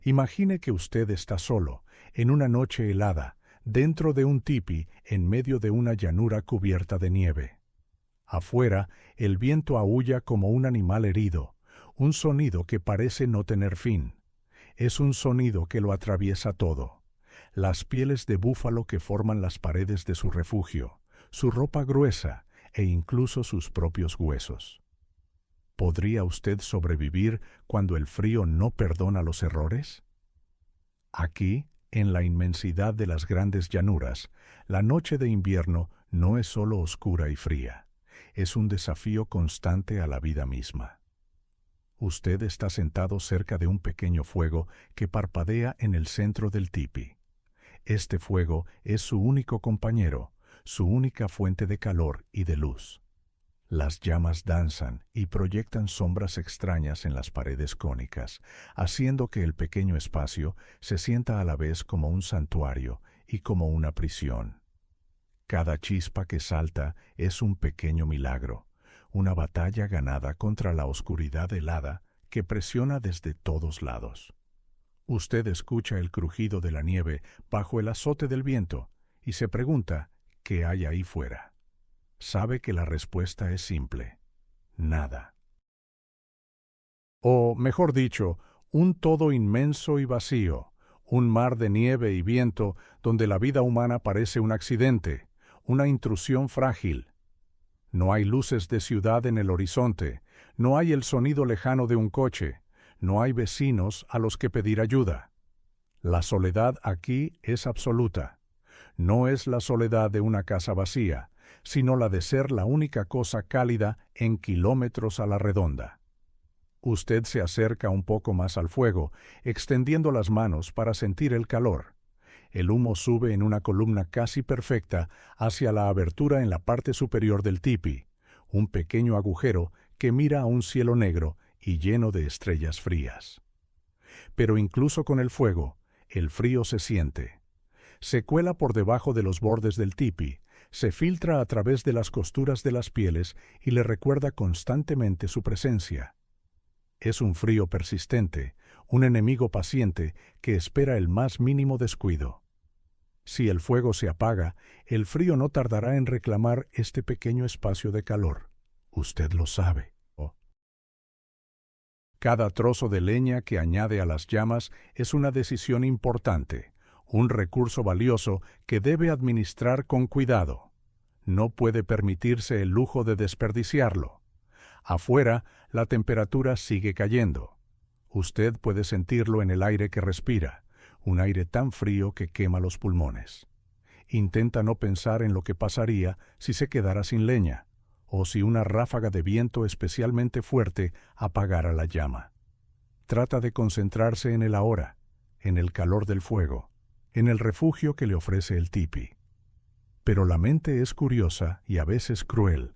Imagine que usted está solo, en una noche helada, dentro de un tipi en medio de una llanura cubierta de nieve. Afuera, el viento aúlla como un animal herido, un sonido que parece no tener fin. Es un sonido que lo atraviesa todo. Las pieles de búfalo que forman las paredes de su refugio, su ropa gruesa e incluso sus propios huesos. ¿Podría usted sobrevivir cuando el frío no perdona los errores? Aquí, en la inmensidad de las grandes llanuras, la noche de invierno no es solo oscura y fría, es un desafío constante a la vida misma. Usted está sentado cerca de un pequeño fuego que parpadea en el centro del tipi. Este fuego es su único compañero, su única fuente de calor y de luz. Las llamas danzan y proyectan sombras extrañas en las paredes cónicas, haciendo que el pequeño espacio se sienta a la vez como un santuario y como una prisión. Cada chispa que salta es un pequeño milagro, una batalla ganada contra la oscuridad helada que presiona desde todos lados. Usted escucha el crujido de la nieve bajo el azote del viento y se pregunta qué hay ahí fuera. Sabe que la respuesta es simple: nada. O, mejor dicho, un todo inmenso y vacío, un mar de nieve y viento donde la vida humana parece un accidente, una intrusión frágil. No hay luces de ciudad en el horizonte, no hay el sonido lejano de un coche, no hay vecinos a los que pedir ayuda. La soledad aquí es absoluta. No es la soledad de una casa vacía, sino la de ser la única cosa cálida en kilómetros a la redonda. Usted se acerca un poco más al fuego, extendiendo las manos para sentir el calor. El humo sube en una columna casi perfecta hacia la abertura en la parte superior del tipi, un pequeño agujero que mira a un cielo negro y lleno de estrellas frías. Pero incluso con el fuego, el frío se siente. Se cuela por debajo de los bordes del tipi, se filtra a través de las costuras de las pieles y le recuerda constantemente su presencia. Es un frío persistente, un enemigo paciente que espera el más mínimo descuido. Si el fuego se apaga, el frío no tardará en reclamar este pequeño espacio de calor. Usted lo sabe. Cada trozo de leña que añade a las llamas es una decisión importante, un recurso valioso que debe administrar con cuidado. No puede permitirse el lujo de desperdiciarlo. Afuera, la temperatura sigue cayendo. Usted puede sentirlo en el aire que respira, un aire tan frío que quema los pulmones. Intenta no pensar en lo que pasaría si se quedara sin leña, o si una ráfaga de viento especialmente fuerte apagara la llama. Trata de concentrarse en el ahora, en el calor del fuego, en el refugio que le ofrece el tipi. Pero la mente es curiosa y a veces cruel.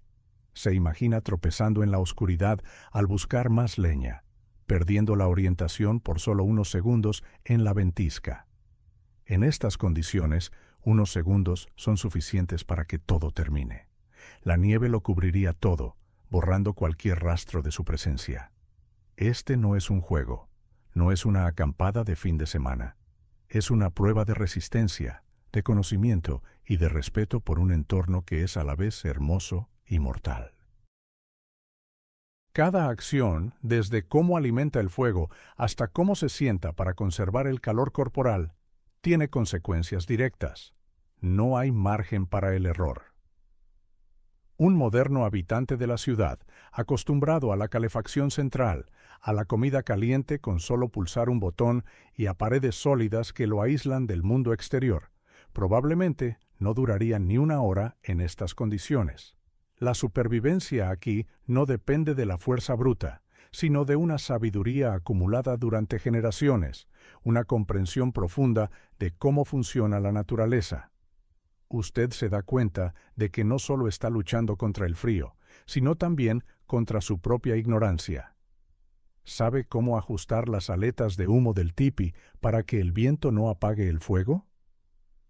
Se imagina tropezando en la oscuridad al buscar más leña, perdiendo la orientación por solo unos segundos en la ventisca. En estas condiciones, unos segundos son suficientes para que todo termine. La nieve lo cubriría todo, borrando cualquier rastro de su presencia. Este no es un juego, no es una acampada de fin de semana. Es una prueba de resistencia, de conocimiento y de respeto por un entorno que es a la vez hermoso y mortal. Cada acción, desde cómo alimenta el fuego hasta cómo se sienta para conservar el calor corporal, tiene consecuencias directas. No hay margen para el error. Un moderno habitante de la ciudad, acostumbrado a la calefacción central, a la comida caliente con solo pulsar un botón y a paredes sólidas que lo aíslan del mundo exterior, probablemente no duraría ni una hora en estas condiciones. La supervivencia aquí no depende de la fuerza bruta, sino de una sabiduría acumulada durante generaciones, una comprensión profunda de cómo funciona la naturaleza. Usted se da cuenta de que no solo está luchando contra el frío, sino también contra su propia ignorancia. ¿Sabe cómo ajustar las aletas de humo del tipi para que el viento no apague el fuego?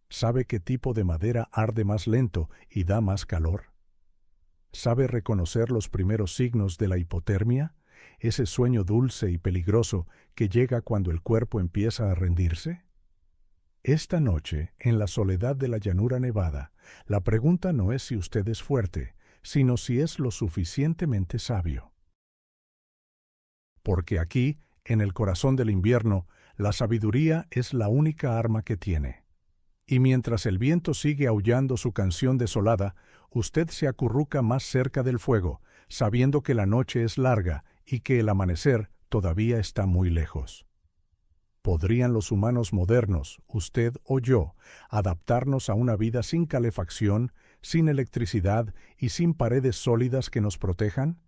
¿Sabe qué tipo de madera arde más lento y da más calor? ¿Sabe reconocer los primeros signos de la hipotermia, ese sueño dulce y peligroso que llega cuando el cuerpo empieza a rendirse? Esta noche, en la soledad de la llanura nevada, la pregunta no es si usted es fuerte, sino si es lo suficientemente sabio. Porque aquí, en el corazón del invierno, la sabiduría es la única arma que tiene. Y mientras el viento sigue aullando su canción desolada, usted se acurruca más cerca del fuego, sabiendo que la noche es larga y que el amanecer todavía está muy lejos. ¿Podrían los humanos modernos, usted o yo, adaptarnos a una vida sin calefacción, sin electricidad y sin paredes sólidas que nos protejan?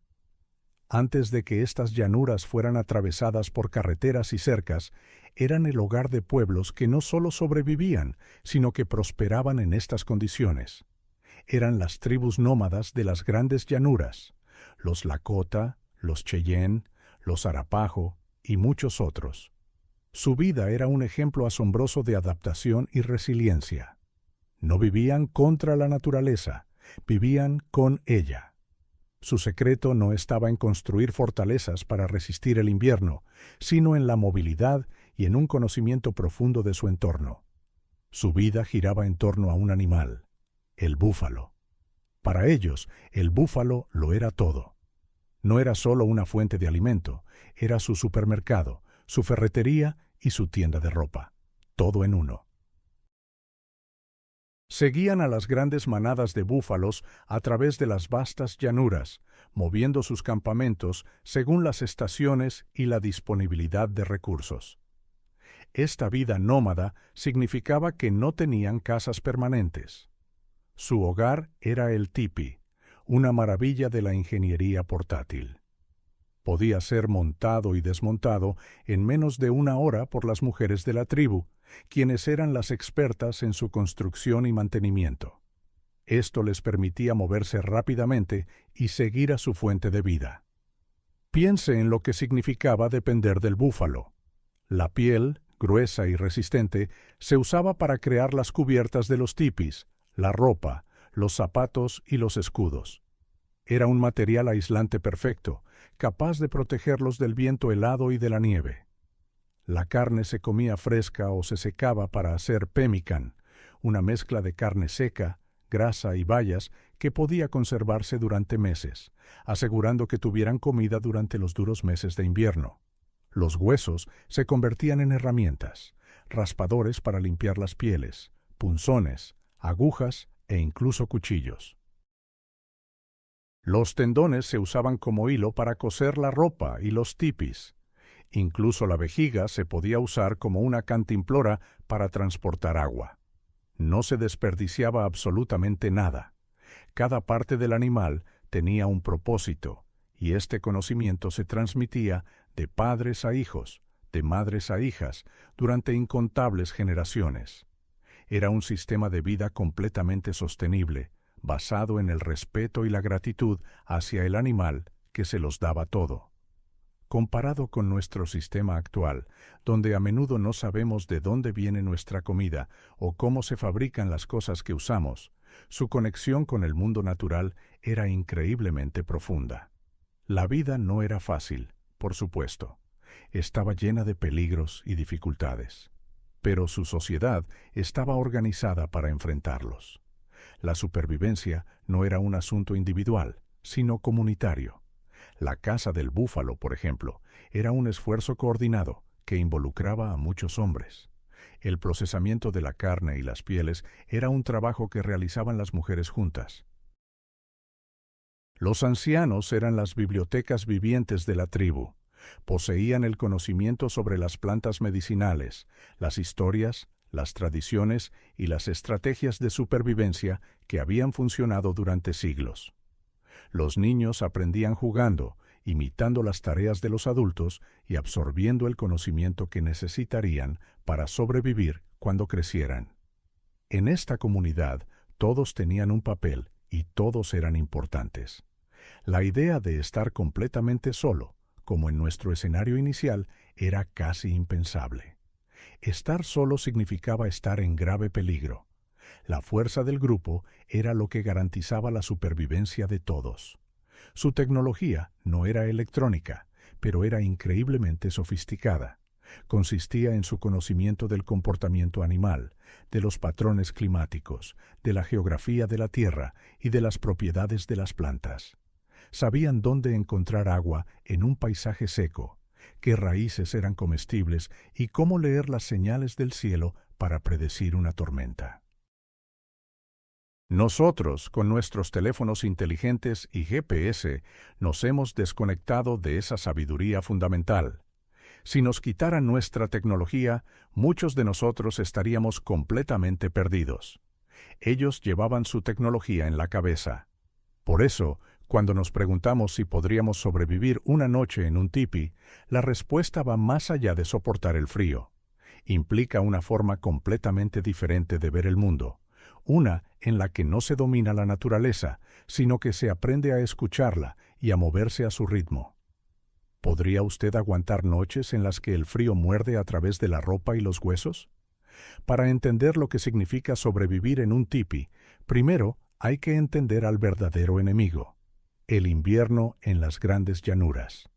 Antes de que estas llanuras fueran atravesadas por carreteras y cercas, eran el hogar de pueblos que no solo sobrevivían, sino que prosperaban en estas condiciones. Eran las tribus nómadas de las grandes llanuras, los Lakota, los Cheyenne, los Arapaho y muchos otros. Su vida era un ejemplo asombroso de adaptación y resiliencia. No vivían contra la naturaleza, vivían con ella. Su secreto no estaba en construir fortalezas para resistir el invierno, sino en la movilidad y en un conocimiento profundo de su entorno. Su vida giraba en torno a un animal, el búfalo. Para ellos, el búfalo lo era todo. No era solo una fuente de alimento, era su supermercado, su ferretería y su tienda de ropa, todo en uno. Seguían a las grandes manadas de búfalos a través de las vastas llanuras, moviendo sus campamentos según las estaciones y la disponibilidad de recursos. Esta vida nómada significaba que no tenían casas permanentes. Su hogar era el tipi, una maravilla de la ingeniería portátil. Podía ser montado y desmontado en menos de una hora por las mujeres de la tribu, quienes eran las expertas en su construcción y mantenimiento. Esto les permitía moverse rápidamente y seguir a su fuente de vida. Piense en lo que significaba depender del búfalo. La piel, gruesa y resistente, se usaba para crear las cubiertas de los tipis, la ropa, los zapatos y los escudos. Era un material aislante perfecto, capaz de protegerlos del viento helado y de la nieve. La carne se comía fresca o se secaba para hacer pemmican, una mezcla de carne seca, grasa y bayas que podía conservarse durante meses, asegurando que tuvieran comida durante los duros meses de invierno. Los huesos se convertían en herramientas, raspadores para limpiar las pieles, punzones, agujas e incluso cuchillos. Los tendones se usaban como hilo para coser la ropa y los tipis. Incluso la vejiga se podía usar como una cantimplora para transportar agua. No se desperdiciaba absolutamente nada. Cada parte del animal tenía un propósito, y este conocimiento se transmitía de padres a hijos, de madres a hijas, durante incontables generaciones. Era un sistema de vida completamente sostenible, basado en el respeto y la gratitud hacia el animal que se los daba todo. Comparado con nuestro sistema actual, donde a menudo no sabemos de dónde viene nuestra comida o cómo se fabrican las cosas que usamos, su conexión con el mundo natural era increíblemente profunda. La vida no era fácil, por supuesto. Estaba llena de peligros y dificultades. Pero su sociedad estaba organizada para enfrentarlos. La supervivencia no era un asunto individual, sino comunitario. La caza del búfalo, por ejemplo, era un esfuerzo coordinado que involucraba a muchos hombres. El procesamiento de la carne y las pieles era un trabajo que realizaban las mujeres juntas. Los ancianos eran las bibliotecas vivientes de la tribu. Poseían el conocimiento sobre las plantas medicinales, las historias, las tradiciones y las estrategias de supervivencia que habían funcionado durante siglos. Los niños aprendían jugando, imitando las tareas de los adultos y absorbiendo el conocimiento que necesitarían para sobrevivir cuando crecieran. En esta comunidad, todos tenían un papel y todos eran importantes. La idea de estar completamente solo, como en nuestro escenario inicial, era casi impensable. Estar solo significaba estar en grave peligro. La fuerza del grupo era lo que garantizaba la supervivencia de todos. Su tecnología no era electrónica, pero era increíblemente sofisticada. Consistía en su conocimiento del comportamiento animal, de los patrones climáticos, de la geografía de la tierra y de las propiedades de las plantas. Sabían dónde encontrar agua en un paisaje seco, qué raíces eran comestibles y cómo leer las señales del cielo para predecir una tormenta. Nosotros, con nuestros teléfonos inteligentes y GPS, nos hemos desconectado de esa sabiduría fundamental. Si nos quitaran nuestra tecnología, muchos de nosotros estaríamos completamente perdidos. Ellos llevaban su tecnología en la cabeza. Por eso, cuando nos preguntamos si podríamos sobrevivir una noche en un tipi, la respuesta va más allá de soportar el frío. Implica una forma completamente diferente de ver el mundo, una en la que no se domina la naturaleza, sino que se aprende a escucharla y a moverse a su ritmo. ¿Podría usted aguantar noches en las que el frío muerde a través de la ropa y los huesos? Para entender lo que significa sobrevivir en un tipi, primero hay que entender al verdadero enemigo, el invierno en las grandes llanuras.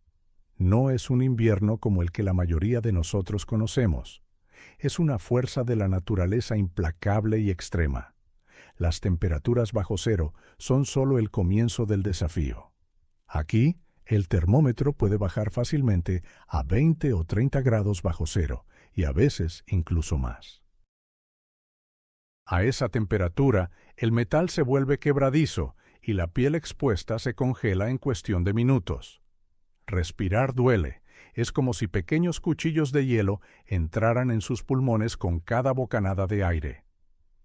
No es un invierno como el que la mayoría de nosotros conocemos. Es una fuerza de la naturaleza implacable y extrema. Las temperaturas bajo cero son solo el comienzo del desafío. Aquí, el termómetro puede bajar fácilmente a 20 o 30 grados bajo cero, y a veces incluso más. A esa temperatura, el metal se vuelve quebradizo y la piel expuesta se congela en cuestión de minutos. Respirar duele. Es como si pequeños cuchillos de hielo entraran en sus pulmones con cada bocanada de aire.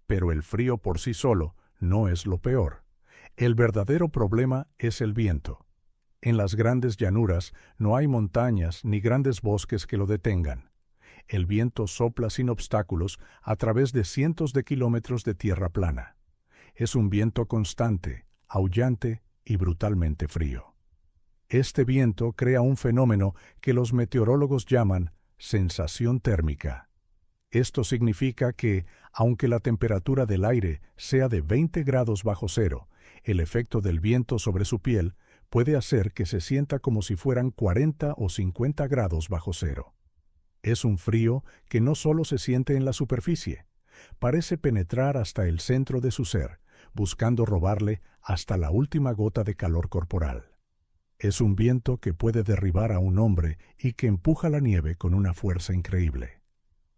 Pero el frío por sí solo no es lo peor. El verdadero problema es el viento. En las grandes llanuras no hay montañas ni grandes bosques que lo detengan. El viento sopla sin obstáculos a través de cientos de kilómetros de tierra plana. Es un viento constante, aullante y brutalmente frío. Este viento crea un fenómeno que los meteorólogos llaman sensación térmica. Esto significa que, aunque la temperatura del aire sea de 20 grados bajo cero, el efecto del viento sobre su piel puede hacer que se sienta como si fueran 40 o 50 grados bajo cero. Es un frío que no solo se siente en la superficie, parece penetrar hasta el centro de su ser, buscando robarle hasta la última gota de calor corporal. Es un viento que puede derribar a un hombre y que empuja la nieve con una fuerza increíble.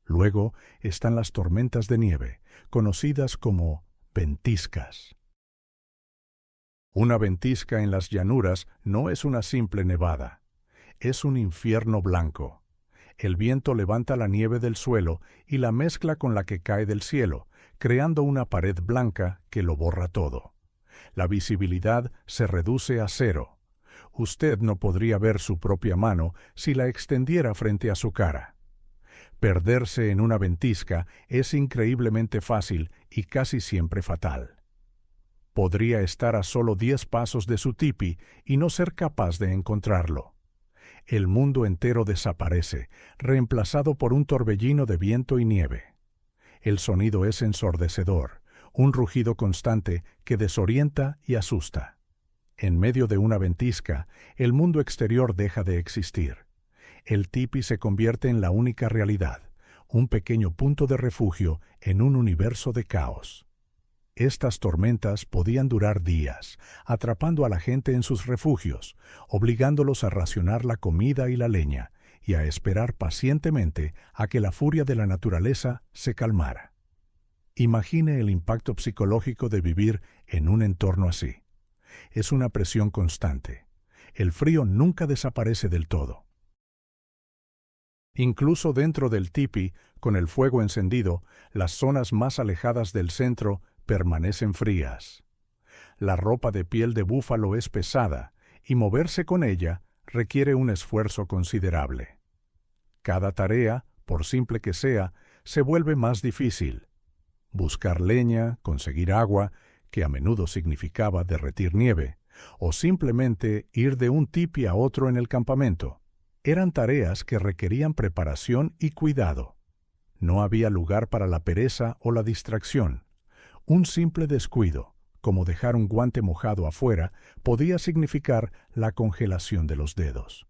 Luego están las tormentas de nieve, conocidas como ventiscas. Una ventisca en las llanuras no es una simple nevada, es un infierno blanco. El viento levanta la nieve del suelo y la mezcla con la que cae del cielo, creando una pared blanca que lo borra todo. La visibilidad se reduce a cero. Usted no podría ver su propia mano si la extendiera frente a su cara. Perderse en una ventisca es increíblemente fácil y casi siempre fatal. Podría estar a solo 10 pasos de su tipi y no ser capaz de encontrarlo. El mundo entero desaparece, reemplazado por un torbellino de viento y nieve. El sonido es ensordecedor, un rugido constante que desorienta y asusta. En medio de una ventisca, el mundo exterior deja de existir. El tipi se convierte en la única realidad, un pequeño punto de refugio en un universo de caos. Estas tormentas podían durar días, atrapando a la gente en sus refugios, obligándolos a racionar la comida y la leña, y a esperar pacientemente a que la furia de la naturaleza se calmara. Imagine el impacto psicológico de vivir en un entorno así. Es una presión constante. El frío nunca desaparece del todo. Incluso dentro del tipi, con el fuego encendido, las zonas más alejadas del centro permanecen frías. La ropa de piel de búfalo es pesada y moverse con ella requiere un esfuerzo considerable. Cada tarea, por simple que sea, se vuelve más difícil. Buscar leña, conseguir agua, que a menudo significaba derretir nieve, o simplemente ir de un tipi a otro en el campamento, eran tareas que requerían preparación y cuidado. No había lugar para la pereza o la distracción. Un simple descuido, como dejar un guante mojado afuera, podía significar la congelación de los dedos.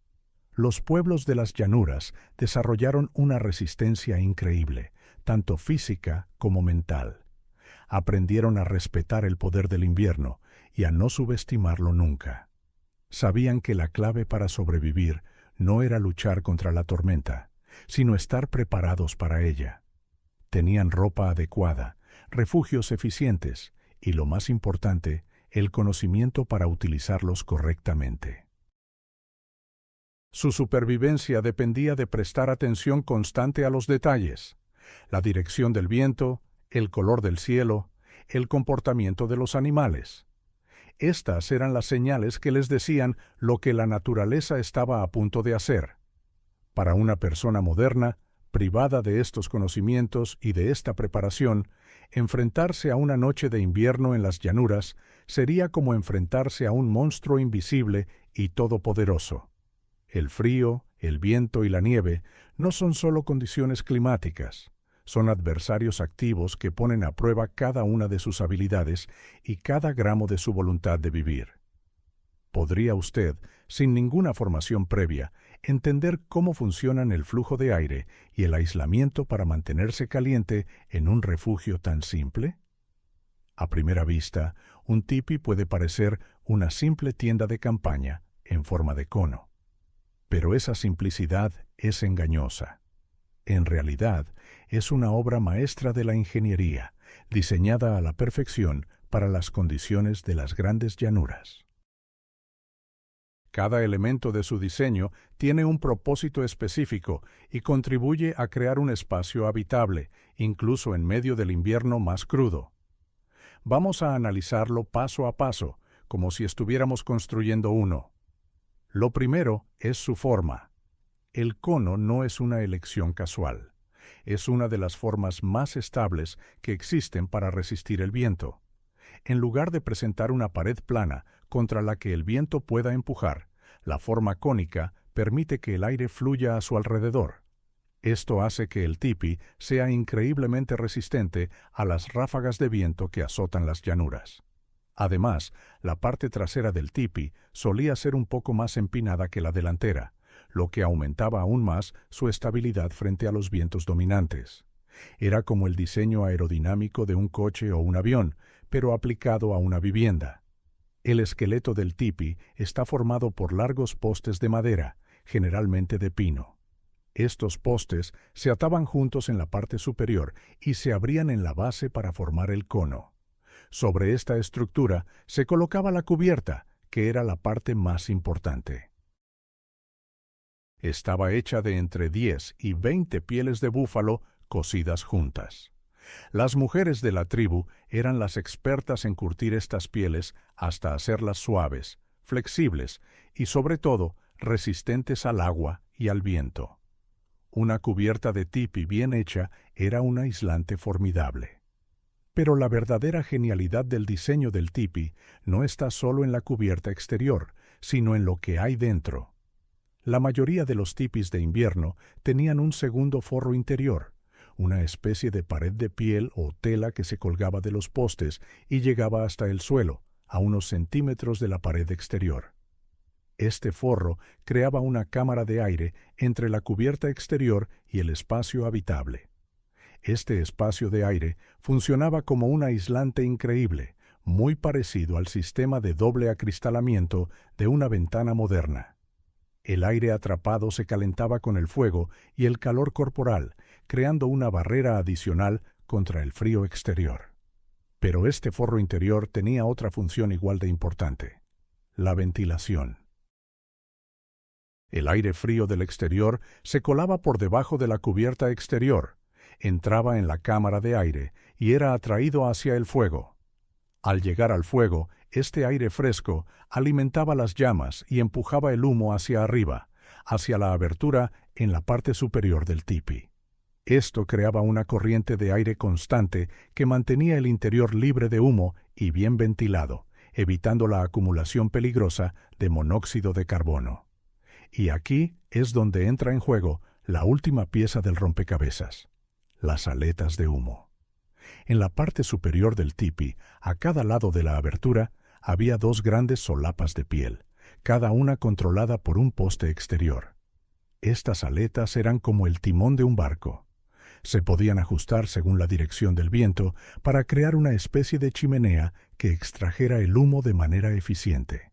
Los pueblos de las llanuras desarrollaron una resistencia increíble, tanto física como mental. Aprendieron a respetar el poder del invierno y a no subestimarlo nunca. Sabían que la clave para sobrevivir no era luchar contra la tormenta, sino estar preparados para ella. Tenían ropa adecuada, refugios eficientes y, lo más importante, el conocimiento para utilizarlos correctamente. Su supervivencia dependía de prestar atención constante a los detalles: la dirección del viento, el color del cielo, el comportamiento de los animales. Estas eran las señales que les decían lo que la naturaleza estaba a punto de hacer. Para una persona moderna, privada de estos conocimientos y de esta preparación, enfrentarse a una noche de invierno en las llanuras sería como enfrentarse a un monstruo invisible y todopoderoso. El frío, el viento y la nieve no son solo condiciones climáticas, son adversarios activos que ponen a prueba cada una de sus habilidades y cada gramo de su voluntad de vivir. ¿Podría usted, sin ninguna formación previa, entender cómo funcionan el flujo de aire y el aislamiento para mantenerse caliente en un refugio tan simple? A primera vista, un tipi puede parecer una simple tienda de campaña en forma de cono. Pero esa simplicidad es engañosa. En realidad, es una obra maestra de la ingeniería, diseñada a la perfección para las condiciones de las grandes llanuras. Cada elemento de su diseño tiene un propósito específico y contribuye a crear un espacio habitable, incluso en medio del invierno más crudo. Vamos a analizarlo paso a paso, como si estuviéramos construyendo uno. Lo primero es su forma. El cono no es una elección casual. Es una de las formas más estables que existen para resistir el viento. En lugar de presentar una pared plana contra la que el viento pueda empujar, la forma cónica permite que el aire fluya a su alrededor. Esto hace que el tipi sea increíblemente resistente a las ráfagas de viento que azotan las llanuras. Además, la parte trasera del tipi solía ser un poco más empinada que la delantera, lo que aumentaba aún más su estabilidad frente a los vientos dominantes. Era como el diseño aerodinámico de un coche o un avión, pero aplicado a una vivienda. El esqueleto del tipi está formado por largos postes de madera, generalmente de pino. Estos postes se ataban juntos en la parte superior y se abrían en la base para formar el cono. Sobre esta estructura se colocaba la cubierta, que era la parte más importante. Estaba hecha de entre 10 y 20 pieles de búfalo cosidas juntas. Las mujeres de la tribu eran las expertas en curtir estas pieles hasta hacerlas suaves, flexibles y, sobre todo, resistentes al agua y al viento. Una cubierta de tipi bien hecha era un aislante formidable. Pero la verdadera genialidad del diseño del tipi no está solo en la cubierta exterior, sino en lo que hay dentro. La mayoría de los tipis de invierno tenían un segundo forro interior, una especie de pared de piel o tela que se colgaba de los postes y llegaba hasta el suelo, a unos centímetros de la pared exterior. Este forro creaba una cámara de aire entre la cubierta exterior y el espacio habitable. Este espacio de aire funcionaba como un aislante increíble, muy parecido al sistema de doble acristalamiento de una ventana moderna. El aire atrapado se calentaba con el fuego y el calor corporal, creando una barrera adicional contra el frío exterior. Pero este forro interior tenía otra función igual de importante: la ventilación. El aire frío del exterior se colaba por debajo de la cubierta exterior, entraba en la cámara de aire y era atraído hacia el fuego. Al llegar al fuego, este aire fresco alimentaba las llamas y empujaba el humo hacia arriba, hacia la abertura en la parte superior del tipi. Esto creaba una corriente de aire constante que mantenía el interior libre de humo y bien ventilado, evitando la acumulación peligrosa de monóxido de carbono. Y aquí es donde entra en juego la última pieza del rompecabezas: las aletas de humo. En la parte superior del tipi, a cada lado de la abertura, había dos grandes solapas de piel, cada una controlada por un poste exterior. Estas aletas eran como el timón de un barco. Se podían ajustar según la dirección del viento para crear una especie de chimenea que extrajera el humo de manera eficiente.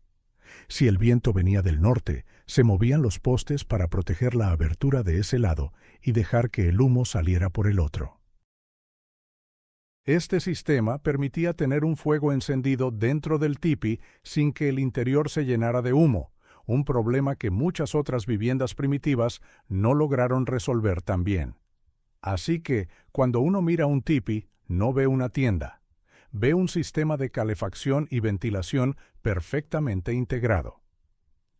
Si el viento venía del norte, se movían los postes para proteger la abertura de ese lado y dejar que el humo saliera por el otro. Este sistema permitía tener un fuego encendido dentro del tipi sin que el interior se llenara de humo, un problema que muchas otras viviendas primitivas no lograron resolver tan bien. Así que, cuando uno mira un tipi, no ve una tienda. Ve un sistema de calefacción y ventilación perfectamente integrado.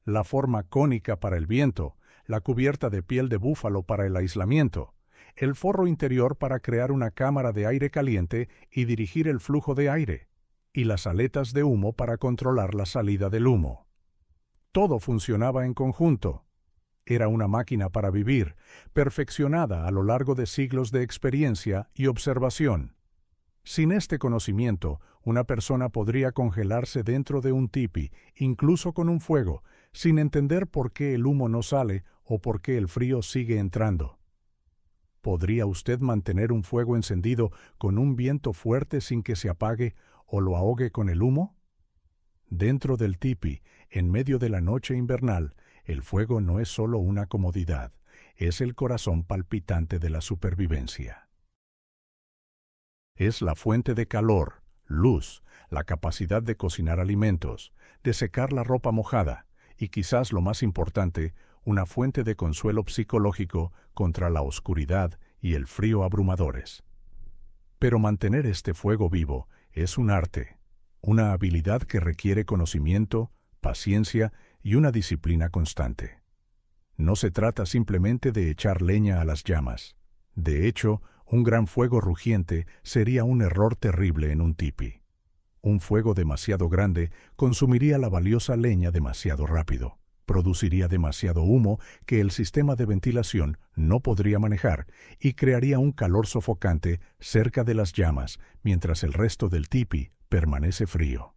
La forma cónica para el viento, la cubierta de piel de búfalo para el aislamiento, el forro interior para crear una cámara de aire caliente y dirigir el flujo de aire, y las aletas de humo para controlar la salida del humo. Todo funcionaba en conjunto. Era una máquina para vivir, perfeccionada a lo largo de siglos de experiencia y observación. Sin este conocimiento, una persona podría congelarse dentro de un tipi, incluso con un fuego, sin entender por qué el humo no sale o por qué el frío sigue entrando. ¿Podría usted mantener un fuego encendido con un viento fuerte sin que se apague o lo ahogue con el humo? Dentro del tipi, en medio de la noche invernal, el fuego no es solo una comodidad, es el corazón palpitante de la supervivencia. Es la fuente de calor, luz, la capacidad de cocinar alimentos, de secar la ropa mojada y quizás lo más importante, una fuente de consuelo psicológico contra la oscuridad y el frío abrumadores. Pero mantener este fuego vivo es un arte, una habilidad que requiere conocimiento, paciencia y una disciplina constante. No se trata simplemente de echar leña a las llamas. De hecho, un gran fuego rugiente sería un error terrible en un tipi. Un fuego demasiado grande consumiría la valiosa leña demasiado rápido, produciría demasiado humo que el sistema de ventilación no podría manejar y crearía un calor sofocante cerca de las llamas mientras el resto del tipi permanece frío.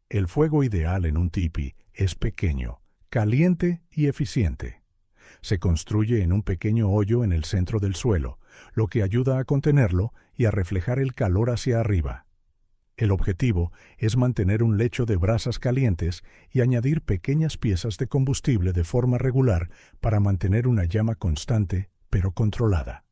El fuego ideal en un tipi es pequeño, caliente y eficiente. Se construye en un pequeño hoyo en el centro del suelo, lo que ayuda a contenerlo y a reflejar el calor hacia arriba. El objetivo es mantener un lecho de brasas calientes y añadir pequeñas piezas de combustible de forma regular para mantener una llama constante pero controlada.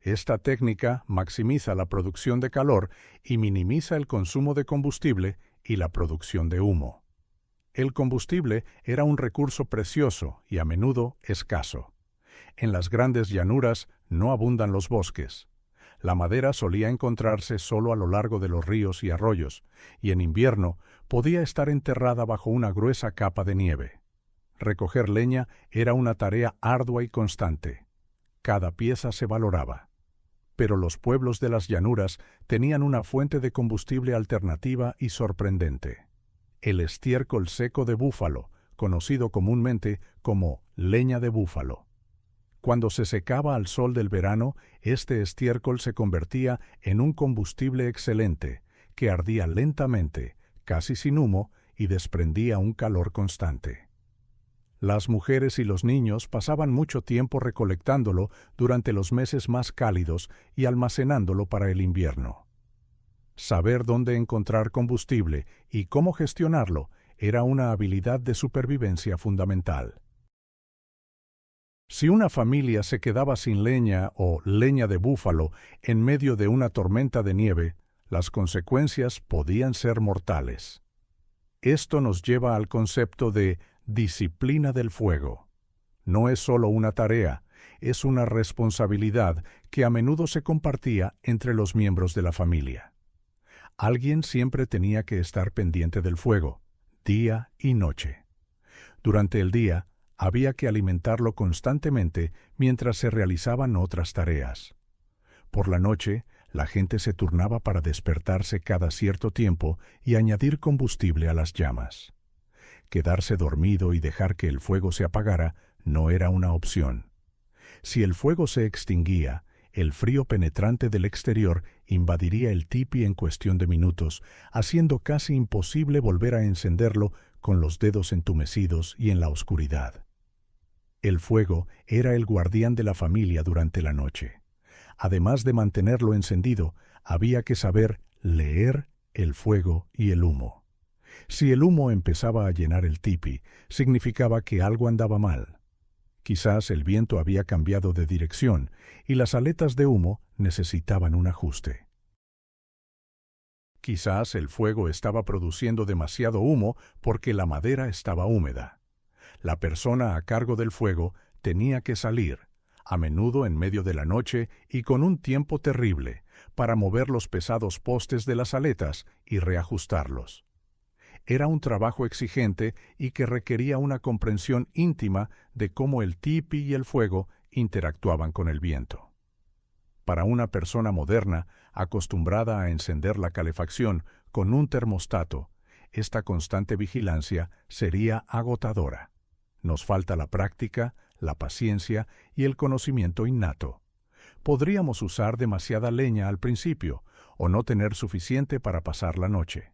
Esta técnica maximiza la producción de calor y minimiza el consumo de combustible y la producción de humo. El combustible era un recurso precioso y a menudo escaso. En las grandes llanuras no abundan los bosques. La madera solía encontrarse solo a lo largo de los ríos y arroyos, y en invierno podía estar enterrada bajo una gruesa capa de nieve. Recoger leña era una tarea ardua y constante. Cada pieza se valoraba. Pero los pueblos de las llanuras tenían una fuente de combustible alternativa y sorprendente: el estiércol seco de búfalo, conocido comúnmente como leña de búfalo. Cuando se secaba al sol del verano, este estiércol se convertía en un combustible excelente, que ardía lentamente, casi sin humo, y desprendía un calor constante. Las mujeres y los niños pasaban mucho tiempo recolectándolo durante los meses más cálidos y almacenándolo para el invierno. Saber dónde encontrar combustible y cómo gestionarlo era una habilidad de supervivencia fundamental. Si una familia se quedaba sin leña o leña de búfalo en medio de una tormenta de nieve, las consecuencias podían ser mortales. Esto nos lleva al concepto de disciplina del fuego. No es solo una tarea, es una responsabilidad que a menudo se compartía entre los miembros de la familia. Alguien siempre tenía que estar pendiente del fuego, día y noche. Durante el día, había que alimentarlo constantemente mientras se realizaban otras tareas. Por la noche, la gente se turnaba para despertarse cada cierto tiempo y añadir combustible a las llamas. Quedarse dormido y dejar que el fuego se apagara no era una opción. Si el fuego se extinguía, el frío penetrante del exterior invadiría el tipi en cuestión de minutos, haciendo casi imposible volver a encenderlo con los dedos entumecidos y en la oscuridad. El fuego era el guardián de la familia durante la noche. Además de mantenerlo encendido, había que saber leer el fuego y el humo. Si el humo empezaba a llenar el tipi, significaba que algo andaba mal. Quizás el viento había cambiado de dirección y las aletas de humo necesitaban un ajuste. Quizás el fuego estaba produciendo demasiado humo porque la madera estaba húmeda. La persona a cargo del fuego tenía que salir, a menudo en medio de la noche y con un tiempo terrible, para mover los pesados postes de las aletas y reajustarlos. Era un trabajo exigente y que requería una comprensión íntima de cómo el tipi y el fuego interactuaban con el viento. Para una persona moderna, acostumbrada a encender la calefacción con un termostato, esta constante vigilancia sería agotadora. Nos falta la práctica, la paciencia y el conocimiento innato. Podríamos usar demasiada leña al principio o no tener suficiente para pasar la noche.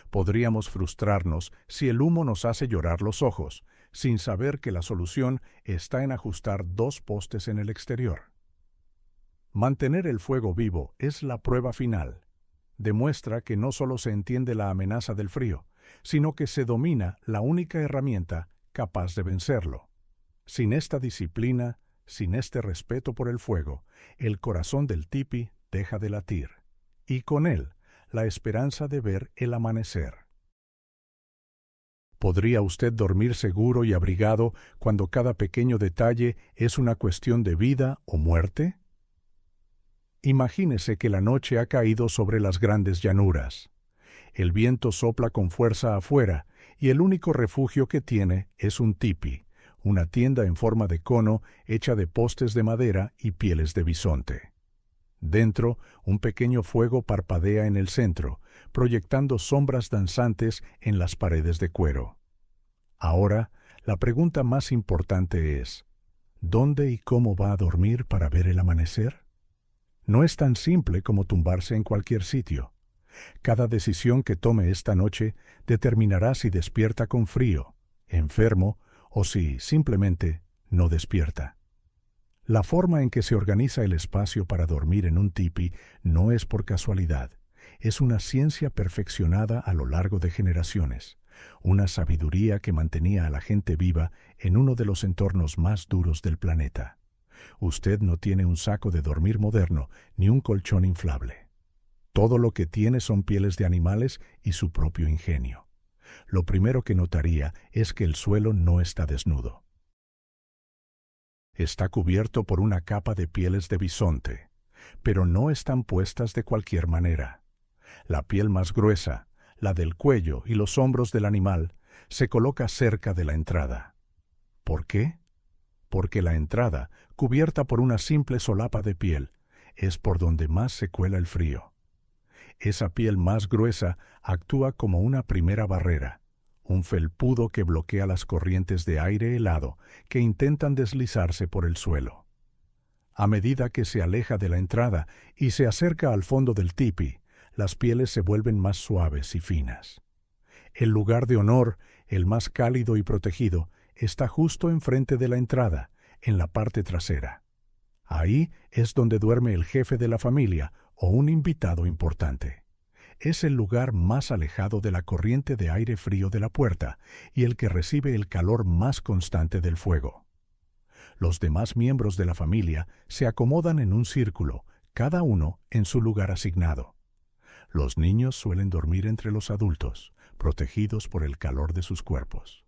Podríamos frustrarnos si el humo nos hace llorar los ojos, sin saber que la solución está en ajustar 2 postes en el exterior. Mantener el fuego vivo es la prueba final. Demuestra que no solo se entiende la amenaza del frío, sino que se domina la única herramienta capaz de vencerlo. Sin esta disciplina, sin este respeto por el fuego, el corazón del tipi deja de latir, y con él, la esperanza de ver el amanecer. ¿Podría usted dormir seguro y abrigado cuando cada pequeño detalle es una cuestión de vida o muerte? Imagínese que la noche ha caído sobre las grandes llanuras. El viento sopla con fuerza afuera y el único refugio que tiene es un tipi, una tienda en forma de cono hecha de postes de madera y pieles de bisonte. Dentro, un pequeño fuego parpadea en el centro, proyectando sombras danzantes en las paredes de cuero. Ahora, la pregunta más importante es, ¿dónde y cómo va a dormir para ver el amanecer? No es tan simple como tumbarse en cualquier sitio. Cada decisión que tome esta noche determinará si despierta con frío, enfermo o si simplemente no despierta. La forma en que se organiza el espacio para dormir en un tipi no es por casualidad. Es una ciencia perfeccionada a lo largo de generaciones, una sabiduría que mantenía a la gente viva en uno de los entornos más duros del planeta. Usted no tiene un saco de dormir moderno ni un colchón inflable. Todo lo que tiene son pieles de animales y su propio ingenio. Lo primero que notaría es que el suelo no está desnudo. Está cubierto por una capa de pieles de bisonte, pero no están puestas de cualquier manera. La piel más gruesa, la del cuello y los hombros del animal, se coloca cerca de la entrada. ¿Por qué? Porque la entrada, cubierta por una simple solapa de piel, es por donde más se cuela el frío. Esa piel más gruesa actúa como una primera barrera, un felpudo que bloquea las corrientes de aire helado que intentan deslizarse por el suelo. A medida que se aleja de la entrada y se acerca al fondo del tipi, las pieles se vuelven más suaves y finas. El lugar de honor, el más cálido y protegido, está justo enfrente de la entrada, en la parte trasera. Ahí es donde duerme el jefe de la familia o un invitado importante. Es el lugar más alejado de la corriente de aire frío de la puerta y el que recibe el calor más constante del fuego. Los demás miembros de la familia se acomodan en un círculo, cada uno en su lugar asignado. Los niños suelen dormir entre los adultos, protegidos por el calor de sus cuerpos.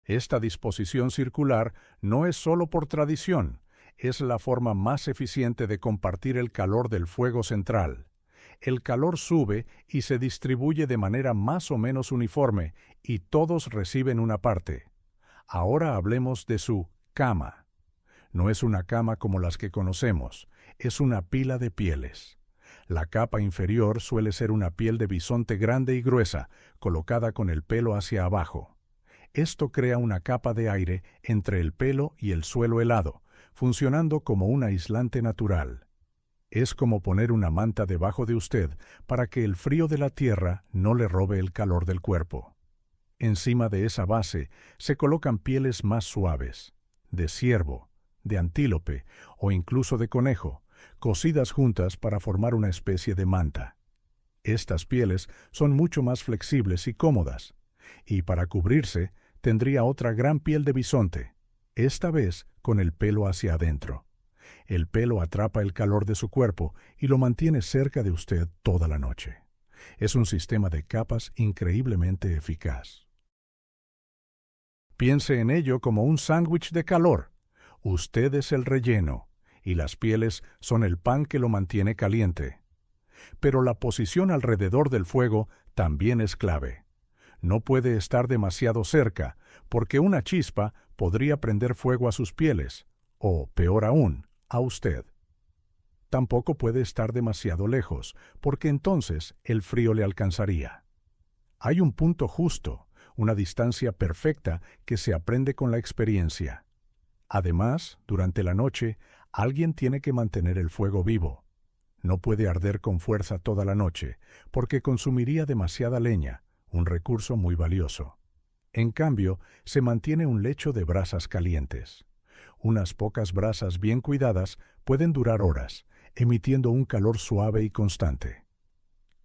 Esta disposición circular no es solo por tradición, es la forma más eficiente de compartir el calor del fuego central. El calor sube y se distribuye de manera más o menos uniforme y todos reciben una parte. Ahora hablemos de su cama. No es una cama como las que conocemos, es una pila de pieles. La capa inferior suele ser una piel de bisonte grande y gruesa, colocada con el pelo hacia abajo. Esto crea una capa de aire entre el pelo y el suelo helado, funcionando como un aislante natural. Es como poner una manta debajo de usted para que el frío de la tierra no le robe el calor del cuerpo. Encima de esa base se colocan pieles más suaves, de ciervo, de antílope o incluso de conejo, cosidas juntas para formar una especie de manta. Estas pieles son mucho más flexibles y cómodas, y para cubrirse tendría otra gran piel de bisonte, esta vez con el pelo hacia adentro. El pelo atrapa el calor de su cuerpo y lo mantiene cerca de usted toda la noche. Es un sistema de capas increíblemente eficaz. Piense en ello como un sándwich de calor. Usted es el relleno, y las pieles son el pan que lo mantiene caliente. Pero la posición alrededor del fuego también es clave. No puede estar demasiado cerca, porque una chispa podría prender fuego a sus pieles, o, peor aún, a usted. Tampoco puede estar demasiado lejos, porque entonces el frío le alcanzaría. Hay un punto justo, una distancia perfecta que se aprende con la experiencia. Además, durante la noche, alguien tiene que mantener el fuego vivo. No puede arder con fuerza toda la noche, porque consumiría demasiada leña, un recurso muy valioso. En cambio, se mantiene un lecho de brasas calientes. Unas pocas brasas bien cuidadas pueden durar horas, emitiendo un calor suave y constante.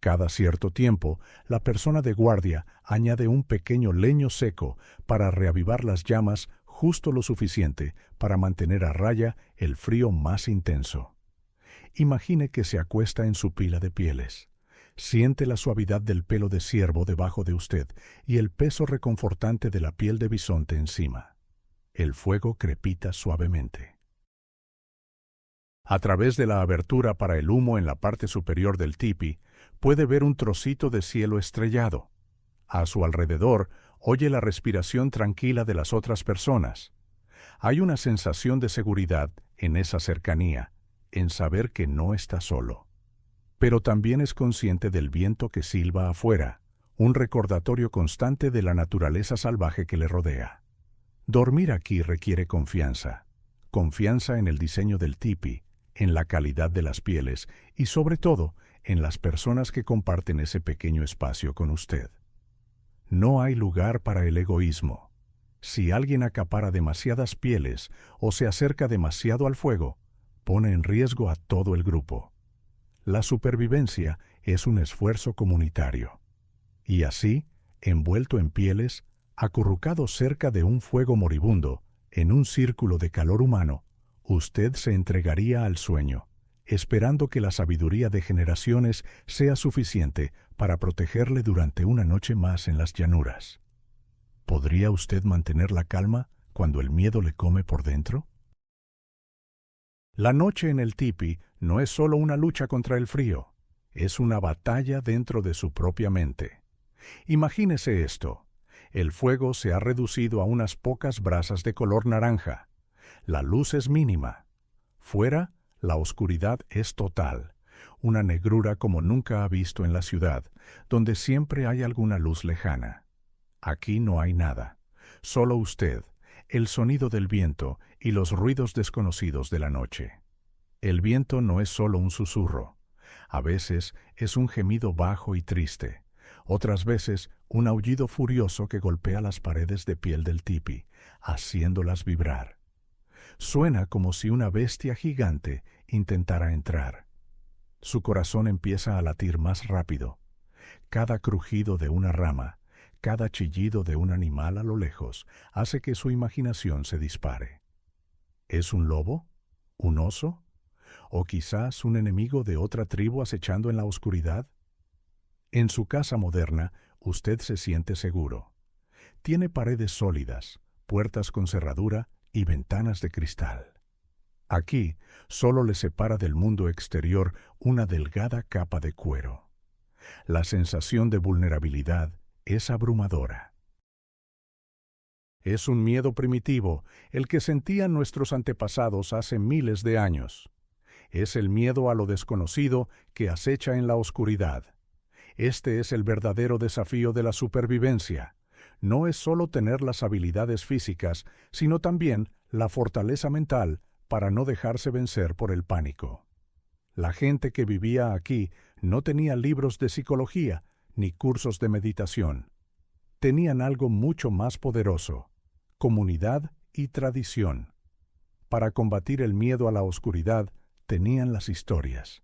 Cada cierto tiempo, la persona de guardia añade un pequeño leño seco para reavivar las llamas justo lo suficiente para mantener a raya el frío más intenso. Imagine que se acuesta en su pila de pieles. Siente la suavidad del pelo de ciervo debajo de usted y el peso reconfortante de la piel de bisonte encima. El fuego crepita suavemente. A través de la abertura para el humo en la parte superior del tipi, puede ver un trocito de cielo estrellado. A su alrededor, oye la respiración tranquila de las otras personas. Hay una sensación de seguridad en esa cercanía, en saber que no está solo. Pero también es consciente del viento que silba afuera, un recordatorio constante de la naturaleza salvaje que le rodea. Dormir aquí requiere confianza. Confianza en el diseño del tipi, en la calidad de las pieles y, sobre todo, en las personas que comparten ese pequeño espacio con usted. No hay lugar para el egoísmo. Si alguien acapara demasiadas pieles o se acerca demasiado al fuego, pone en riesgo a todo el grupo. La supervivencia es un esfuerzo comunitario. Y así, envuelto en pieles, acurrucado cerca de un fuego moribundo, en un círculo de calor humano, usted se entregaría al sueño, esperando que la sabiduría de generaciones sea suficiente para protegerle durante una noche más en las llanuras. ¿Podría usted mantener la calma cuando el miedo le come por dentro? La noche en el tipi no es solo una lucha contra el frío, es una batalla dentro de su propia mente. Imagínese esto. El fuego se ha reducido a unas pocas brasas de color naranja. La luz es mínima. Fuera, la oscuridad es total, una negrura como nunca ha visto en la ciudad, donde siempre hay alguna luz lejana. Aquí no hay nada, solo usted, el sonido del viento y los ruidos desconocidos de la noche. El viento no es solo un susurro. A veces es un gemido bajo y triste. Otras veces un aullido furioso que golpea las paredes de piel del tipi, haciéndolas vibrar. Suena como si una bestia gigante intentara entrar. Su corazón empieza a latir más rápido. Cada crujido de una rama, cada chillido de un animal a lo lejos, hace que su imaginación se dispare. ¿Es un lobo? ¿Un oso? ¿O quizás un enemigo de otra tribu acechando en la oscuridad? En su casa moderna, usted se siente seguro. Tiene paredes sólidas, puertas con cerradura y ventanas de cristal. Aquí solo le separa del mundo exterior una delgada capa de cuero. La sensación de vulnerabilidad es abrumadora. Es un miedo primitivo, el que sentían nuestros antepasados hace miles de años. Es el miedo a lo desconocido que acecha en la oscuridad. Este es el verdadero desafío de la supervivencia. No es solo tener las habilidades físicas, sino también la fortaleza mental para no dejarse vencer por el pánico. La gente que vivía aquí no tenía libros de psicología ni cursos de meditación. tenían algo mucho más poderoso: comunidad y tradición. Para combatir el miedo a la oscuridad, tenían las historias.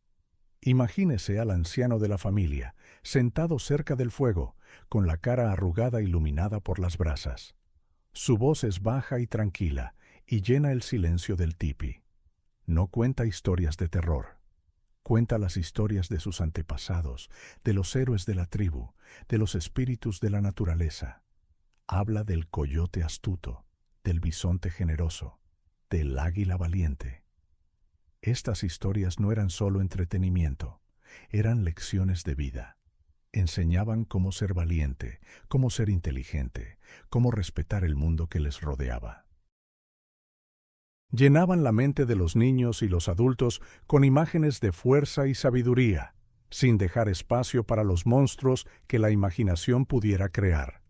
Imagínese al anciano de la familia, sentado cerca del fuego, con la cara arrugada iluminada por las brasas. Su voz es baja y tranquila, y llena el silencio del tipi. No cuenta historias de terror. Cuenta las historias de sus antepasados, de los héroes de la tribu, de los espíritus de la naturaleza. Habla del coyote astuto, del bisonte generoso, del águila valiente. Estas historias no eran solo entretenimiento, eran lecciones de vida. Enseñaban cómo ser valiente, cómo ser inteligente, cómo respetar el mundo que les rodeaba. Llenaban la mente de los niños y los adultos con imágenes de fuerza y sabiduría, sin dejar espacio para los monstruos que la imaginación pudiera crear.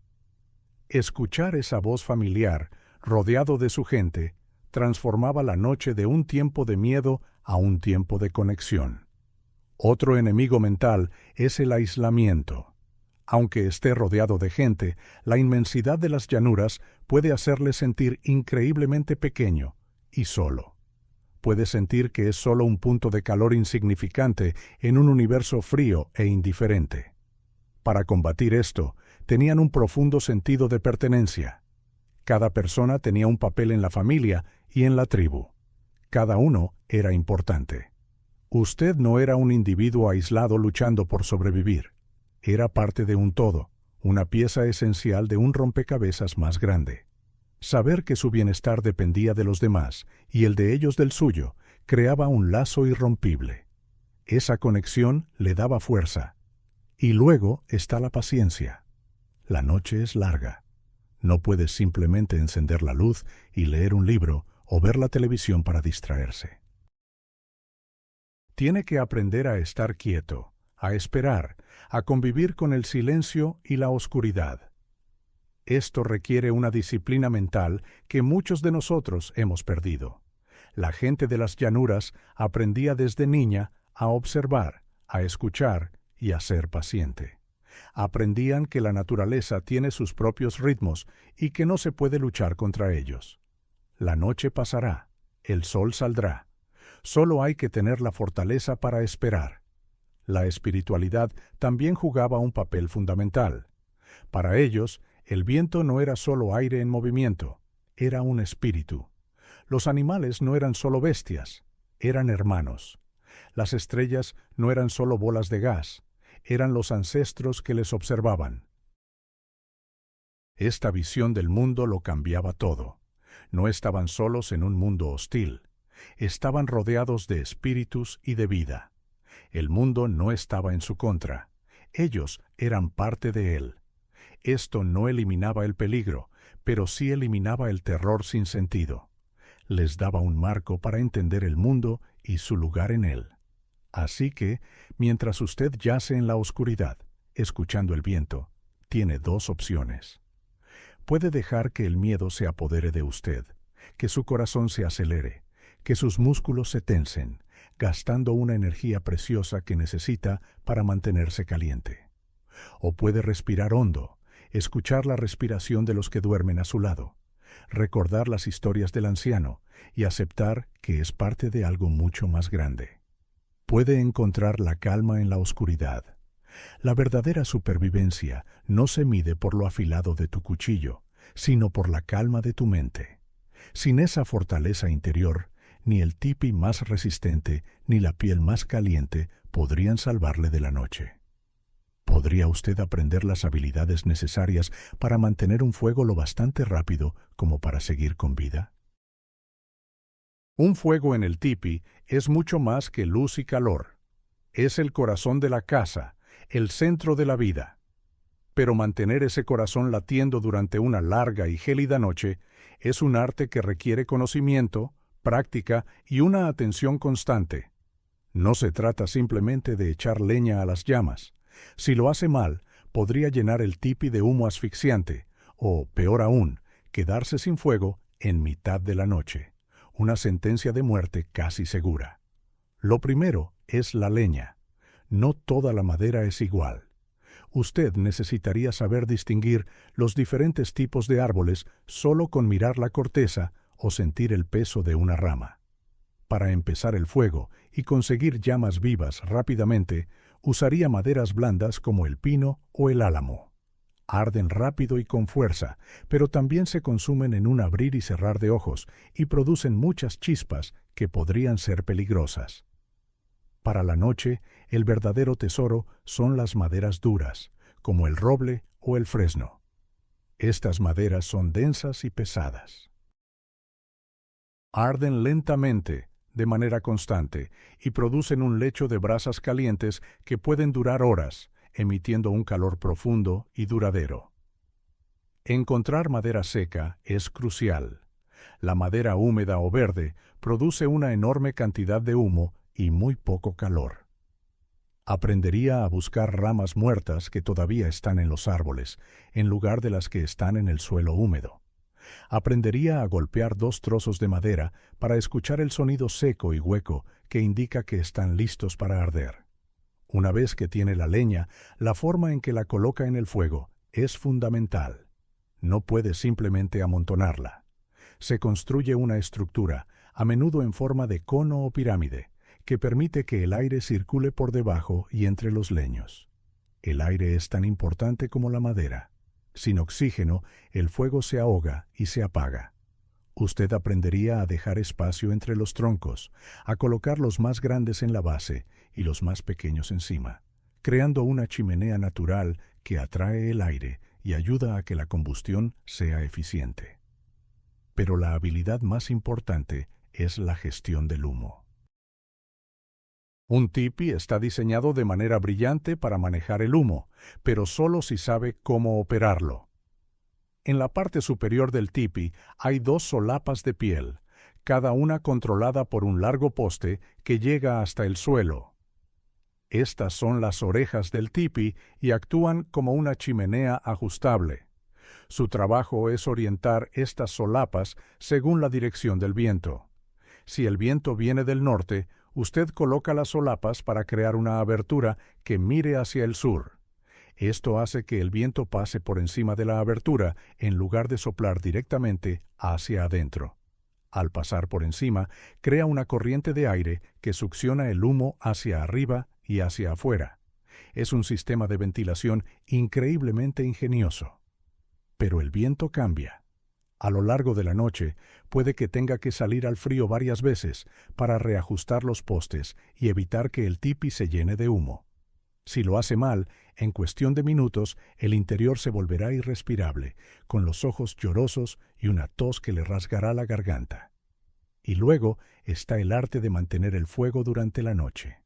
Escuchar esa voz familiar, rodeado de su gente, transformaba la noche de un tiempo de miedo a un tiempo de conexión. Otro enemigo mental es el aislamiento. Aunque esté rodeado de gente, la inmensidad de las llanuras puede hacerle sentir increíblemente pequeño y solo. Puede sentir que es solo un punto de calor insignificante en un universo frío e indiferente. Para combatir esto, tenían un profundo sentido de pertenencia. Cada persona tenía un papel en la familia y en la tribu. Cada uno era importante. Usted no era un individuo aislado luchando por sobrevivir. Era parte de un todo, una pieza esencial de un rompecabezas más grande. Saber que su bienestar dependía de los demás y el de ellos del suyo creaba un lazo irrompible. Esa conexión le daba fuerza. Y luego está la paciencia. La noche es larga. No puedes simplemente encender la luz y leer un libro o ver la televisión para distraerse. Tiene que aprender a estar quieto, a esperar, a convivir con el silencio y la oscuridad. Esto requiere una disciplina mental que muchos de nosotros hemos perdido. La gente de las llanuras aprendía desde niña a observar, a escuchar y a ser paciente. Aprendían que la naturaleza tiene sus propios ritmos y que no se puede luchar contra ellos. La noche pasará, el sol saldrá. Solo hay que tener la fortaleza para esperar. La espiritualidad también jugaba un papel fundamental. Para ellos, el viento no era solo aire en movimiento, era un espíritu. Los animales no eran solo bestias, eran hermanos. Las estrellas no eran solo bolas de gas, eran los ancestros que les observaban. Esta visión del mundo lo cambiaba todo. No estaban solos en un mundo hostil. Estaban rodeados de espíritus y de vida. El mundo no estaba en su contra. Ellos eran parte de él. Esto no eliminaba el peligro, pero sí eliminaba el terror sin sentido. Les daba un marco para entender el mundo y su lugar en él. Así que, mientras usted yace en la oscuridad, escuchando el viento, tiene dos opciones. Puede dejar que el miedo se apodere de usted, que su corazón se acelere, que sus músculos se tensen, gastando una energía preciosa que necesita para mantenerse caliente. O puede respirar hondo, escuchar la respiración de los que duermen a su lado, recordar las historias del anciano y aceptar que es parte de algo mucho más grande. Puede encontrar la calma en la oscuridad. La verdadera supervivencia no se mide por lo afilado de tu cuchillo, sino por la calma de tu mente. Sin esa fortaleza interior, ni el tipi más resistente ni la piel más caliente podrían salvarle de la noche. ¿Podría usted aprender las habilidades necesarias para mantener un fuego lo bastante rápido como para seguir con vida? Un fuego en el tipi es mucho más que luz y calor. Es el corazón de la casa, el centro de la vida. Pero mantener ese corazón latiendo durante una larga y gélida noche es un arte que requiere conocimiento, práctica y una atención constante. No se trata simplemente de echar leña a las llamas. Si lo hace mal, podría llenar el tipi de humo asfixiante, o, peor aún, quedarse sin fuego en mitad de la noche. Una sentencia de muerte casi segura. Lo primero es la leña. No toda la madera es igual. Usted necesitaría saber distinguir los diferentes tipos de árboles solo con mirar la corteza o sentir el peso de una rama. Para empezar el fuego y conseguir llamas vivas rápidamente, usaría maderas blandas como el pino o el álamo. Arden rápido y con fuerza, pero también se consumen en un abrir y cerrar de ojos y producen muchas chispas que podrían ser peligrosas. Para la noche, el verdadero tesoro son las maderas duras, como el roble o el fresno. Estas maderas son densas y pesadas. Arden lentamente, de manera constante, y producen un lecho de brasas calientes que pueden durar horas, emitiendo un calor profundo y duradero. Encontrar madera seca es crucial. La madera húmeda o verde produce una enorme cantidad de humo y muy poco calor. Aprendería a buscar ramas muertas que todavía están en los árboles, en lugar de las que están en el suelo húmedo. Aprendería a golpear 2 trozos de madera para escuchar el sonido seco y hueco que indica que están listos para arder. Una vez que tiene la leña, la forma en que la coloca en el fuego es fundamental. No puede simplemente amontonarla. Se construye una estructura, a menudo en forma de cono o pirámide, que permite que el aire circule por debajo y entre los leños. El aire es tan importante como la madera. Sin oxígeno, el fuego se ahoga y se apaga. Usted aprendería a dejar espacio entre los troncos, a colocar los más grandes en la base y los más pequeños encima, creando una chimenea natural que atrae el aire y ayuda a que la combustión sea eficiente. Pero la habilidad más importante es la gestión del humo. Un tipi está diseñado de manera brillante para manejar el humo, pero solo si sabe cómo operarlo. En la parte superior del tipi hay 2 solapas de piel, cada una controlada por un largo poste que llega hasta el suelo. Estas son las orejas del tipi y actúan como una chimenea ajustable. Su trabajo es orientar estas solapas según la dirección del viento. Si el viento viene del norte, usted coloca las solapas para crear una abertura que mire hacia el sur. Esto hace que el viento pase por encima de la abertura en lugar de soplar directamente hacia adentro. Al pasar por encima, crea una corriente de aire que succiona el humo hacia arriba y hacia afuera. Es un sistema de ventilación increíblemente ingenioso. Pero el viento cambia. A lo largo de la noche, puede que tenga que salir al frío varias veces para reajustar los postes y evitar que el tipi se llene de humo. Si lo hace mal, en cuestión de minutos, el interior se volverá irrespirable, con los ojos llorosos y una tos que le rasgará la garganta. Y luego está el arte de mantener el fuego durante la noche.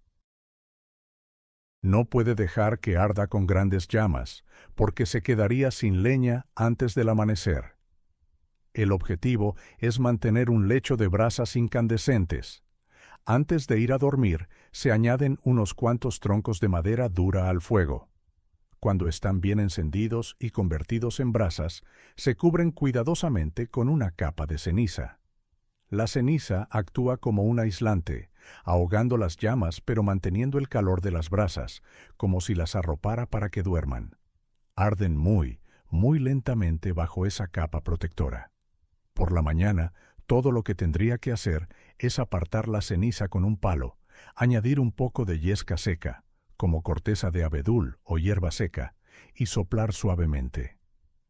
No puede dejar que arda con grandes llamas, porque se quedaría sin leña antes del amanecer. El objetivo es mantener un lecho de brasas incandescentes. Antes de ir a dormir, se añaden unos cuantos troncos de madera dura al fuego. Cuando están bien encendidos y convertidos en brasas, se cubren cuidadosamente con una capa de ceniza. La ceniza actúa como un aislante, ahogando las llamas pero manteniendo el calor de las brasas, como si las arropara para que duerman. Arden muy, muy lentamente bajo esa capa protectora. Por la mañana, todo lo que tendría que hacer es apartar la ceniza con un palo, añadir un poco de yesca seca, como corteza de abedul o hierba seca, y soplar suavemente.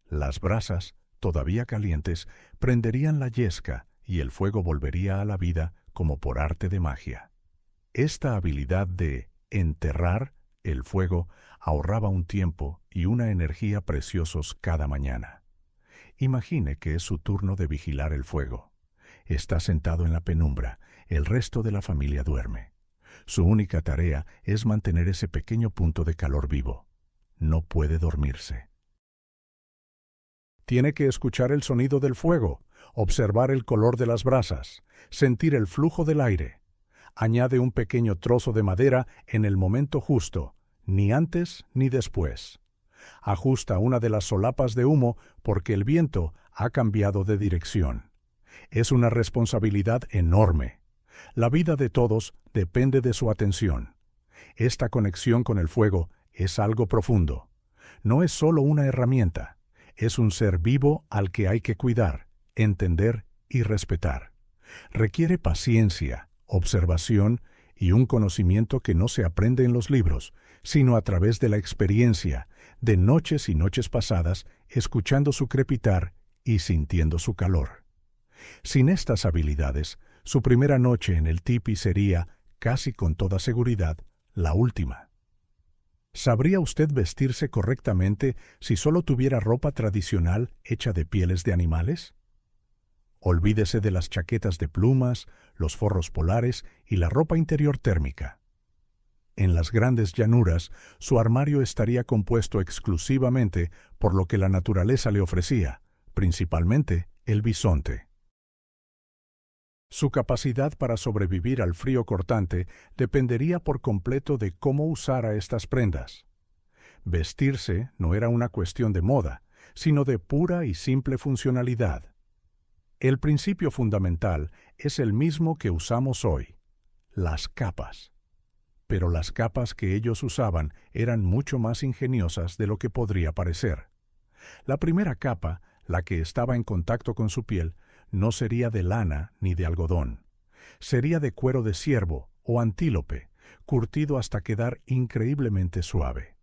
Las brasas, todavía calientes, prenderían la yesca y el fuego volvería a la vida como por arte de magia. Esta habilidad de enterrar el fuego ahorraba un tiempo y una energía preciosos cada mañana. Imagine que es su turno de vigilar el fuego. Está sentado en la penumbra, el resto de la familia duerme. Su única tarea es mantener ese pequeño punto de calor vivo. No puede dormirse. Tiene que escuchar el sonido del fuego, observar el color de las brasas, sentir el flujo del aire. Añade un pequeño trozo de madera en el momento justo, ni antes ni después. Ajusta una de las solapas de humo porque el viento ha cambiado de dirección. Es una responsabilidad enorme. La vida de todos depende de su atención. Esta conexión con el fuego es algo profundo. No es solo una herramienta, es un ser vivo al que hay que cuidar, entender y respetar. Requiere paciencia, observación y un conocimiento que no se aprende en los libros, sino a través de la experiencia, de noches y noches pasadas escuchando su crepitar y sintiendo su calor. Sin estas habilidades, su primera noche en el tipi sería, casi con toda seguridad, la última. ¿Sabría usted vestirse correctamente si solo tuviera ropa tradicional hecha de pieles de animales? Olvídese de las chaquetas de plumas, los forros polares y la ropa interior térmica. En las grandes llanuras, su armario estaría compuesto exclusivamente por lo que la naturaleza le ofrecía, principalmente el bisonte. Su capacidad para sobrevivir al frío cortante dependería por completo de cómo usara estas prendas. Vestirse no era una cuestión de moda, sino de pura y simple funcionalidad. El principio fundamental es el mismo que usamos hoy: las capas. Pero las capas que ellos usaban eran mucho más ingeniosas de lo que podría parecer. La primera capa, la que estaba en contacto con su piel, no sería de lana ni de algodón. Sería de cuero de ciervo o antílope, curtido hasta quedar increíblemente suave.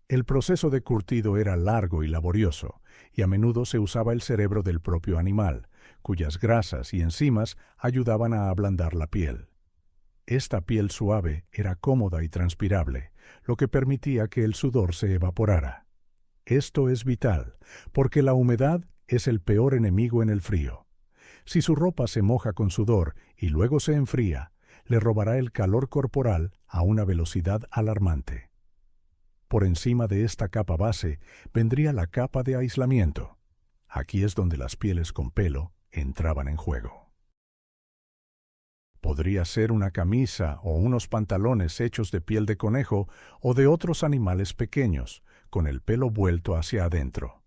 El proceso de curtido era largo y laborioso, y a menudo se usaba el cerebro del propio animal, cuyas grasas y enzimas ayudaban a ablandar la piel. Esta piel suave era cómoda y transpirable, lo que permitía que el sudor se evaporara. Esto es vital, porque la humedad es el peor enemigo en el frío. Si su ropa se moja con sudor y luego se enfría, le robará el calor corporal a una velocidad alarmante. Por encima de esta capa base vendría la capa de aislamiento. Aquí es donde las pieles con pelo entraban en juego. Podría ser una camisa o unos pantalones hechos de piel de conejo o de otros animales pequeños, con el pelo vuelto hacia adentro.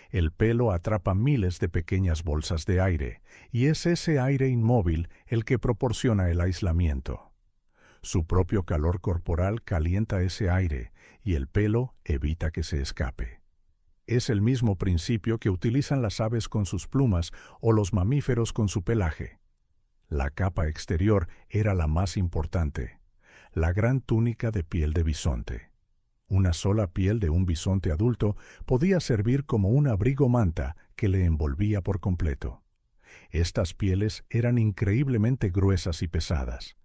El pelo atrapa miles de pequeñas bolsas de aire, y es ese aire inmóvil el que proporciona el aislamiento. Su propio calor corporal calienta ese aire, y el pelo evita que se escape. Es el mismo principio que utilizan las aves con sus plumas o los mamíferos con su pelaje. La capa exterior era la más importante, la gran túnica de piel de bisonte. Una sola piel de un bisonte adulto podía servir como un abrigo manta que le envolvía por completo. Estas pieles eran increíblemente gruesas y pesadas.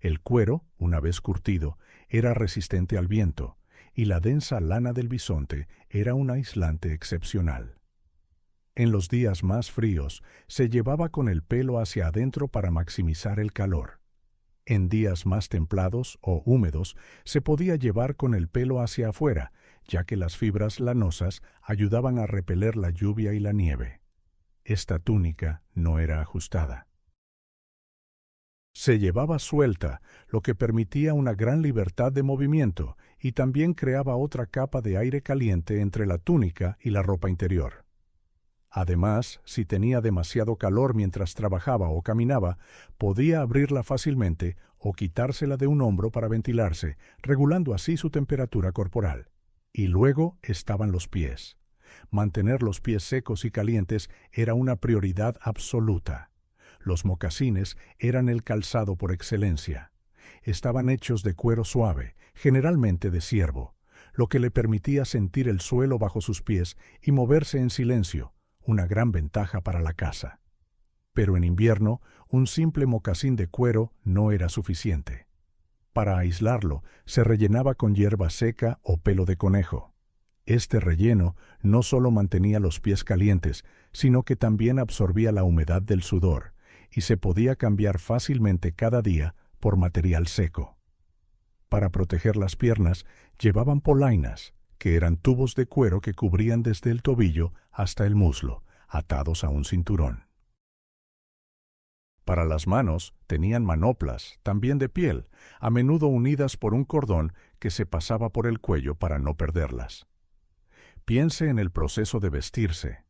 El cuero, una vez curtido, era resistente al viento, y la densa lana del bisonte era un aislante excepcional. En los días más fríos, se llevaba con el pelo hacia adentro para maximizar el calor. En días más templados o húmedos, se podía llevar con el pelo hacia afuera, ya que las fibras lanosas ayudaban a repeler la lluvia y la nieve. Esta túnica no era ajustada. Se llevaba suelta, lo que permitía una gran libertad de movimiento y también creaba otra capa de aire caliente entre la túnica y la ropa interior. Además, si tenía demasiado calor mientras trabajaba o caminaba, podía abrirla fácilmente o quitársela de un hombro para ventilarse, regulando así su temperatura corporal. Y luego estaban los pies. Mantener los pies secos y calientes era una prioridad absoluta. Los mocasines eran el calzado por excelencia. Estaban hechos de cuero suave, generalmente de ciervo, lo que le permitía sentir el suelo bajo sus pies y moverse en silencio, una gran ventaja para la caza. Pero en invierno, un simple mocasín de cuero no era suficiente. Para aislarlo, se rellenaba con hierba seca o pelo de conejo. Este relleno no solo mantenía los pies calientes, sino que también absorbía la humedad del sudor, y se podía cambiar fácilmente cada día por material seco. Para proteger las piernas, llevaban polainas, que eran tubos de cuero que cubrían desde el tobillo hasta el muslo, atados a un cinturón. Para las manos tenían manoplas, también de piel, a menudo unidas por un cordón que se pasaba por el cuello para no perderlas. Piense en el proceso de vestirse.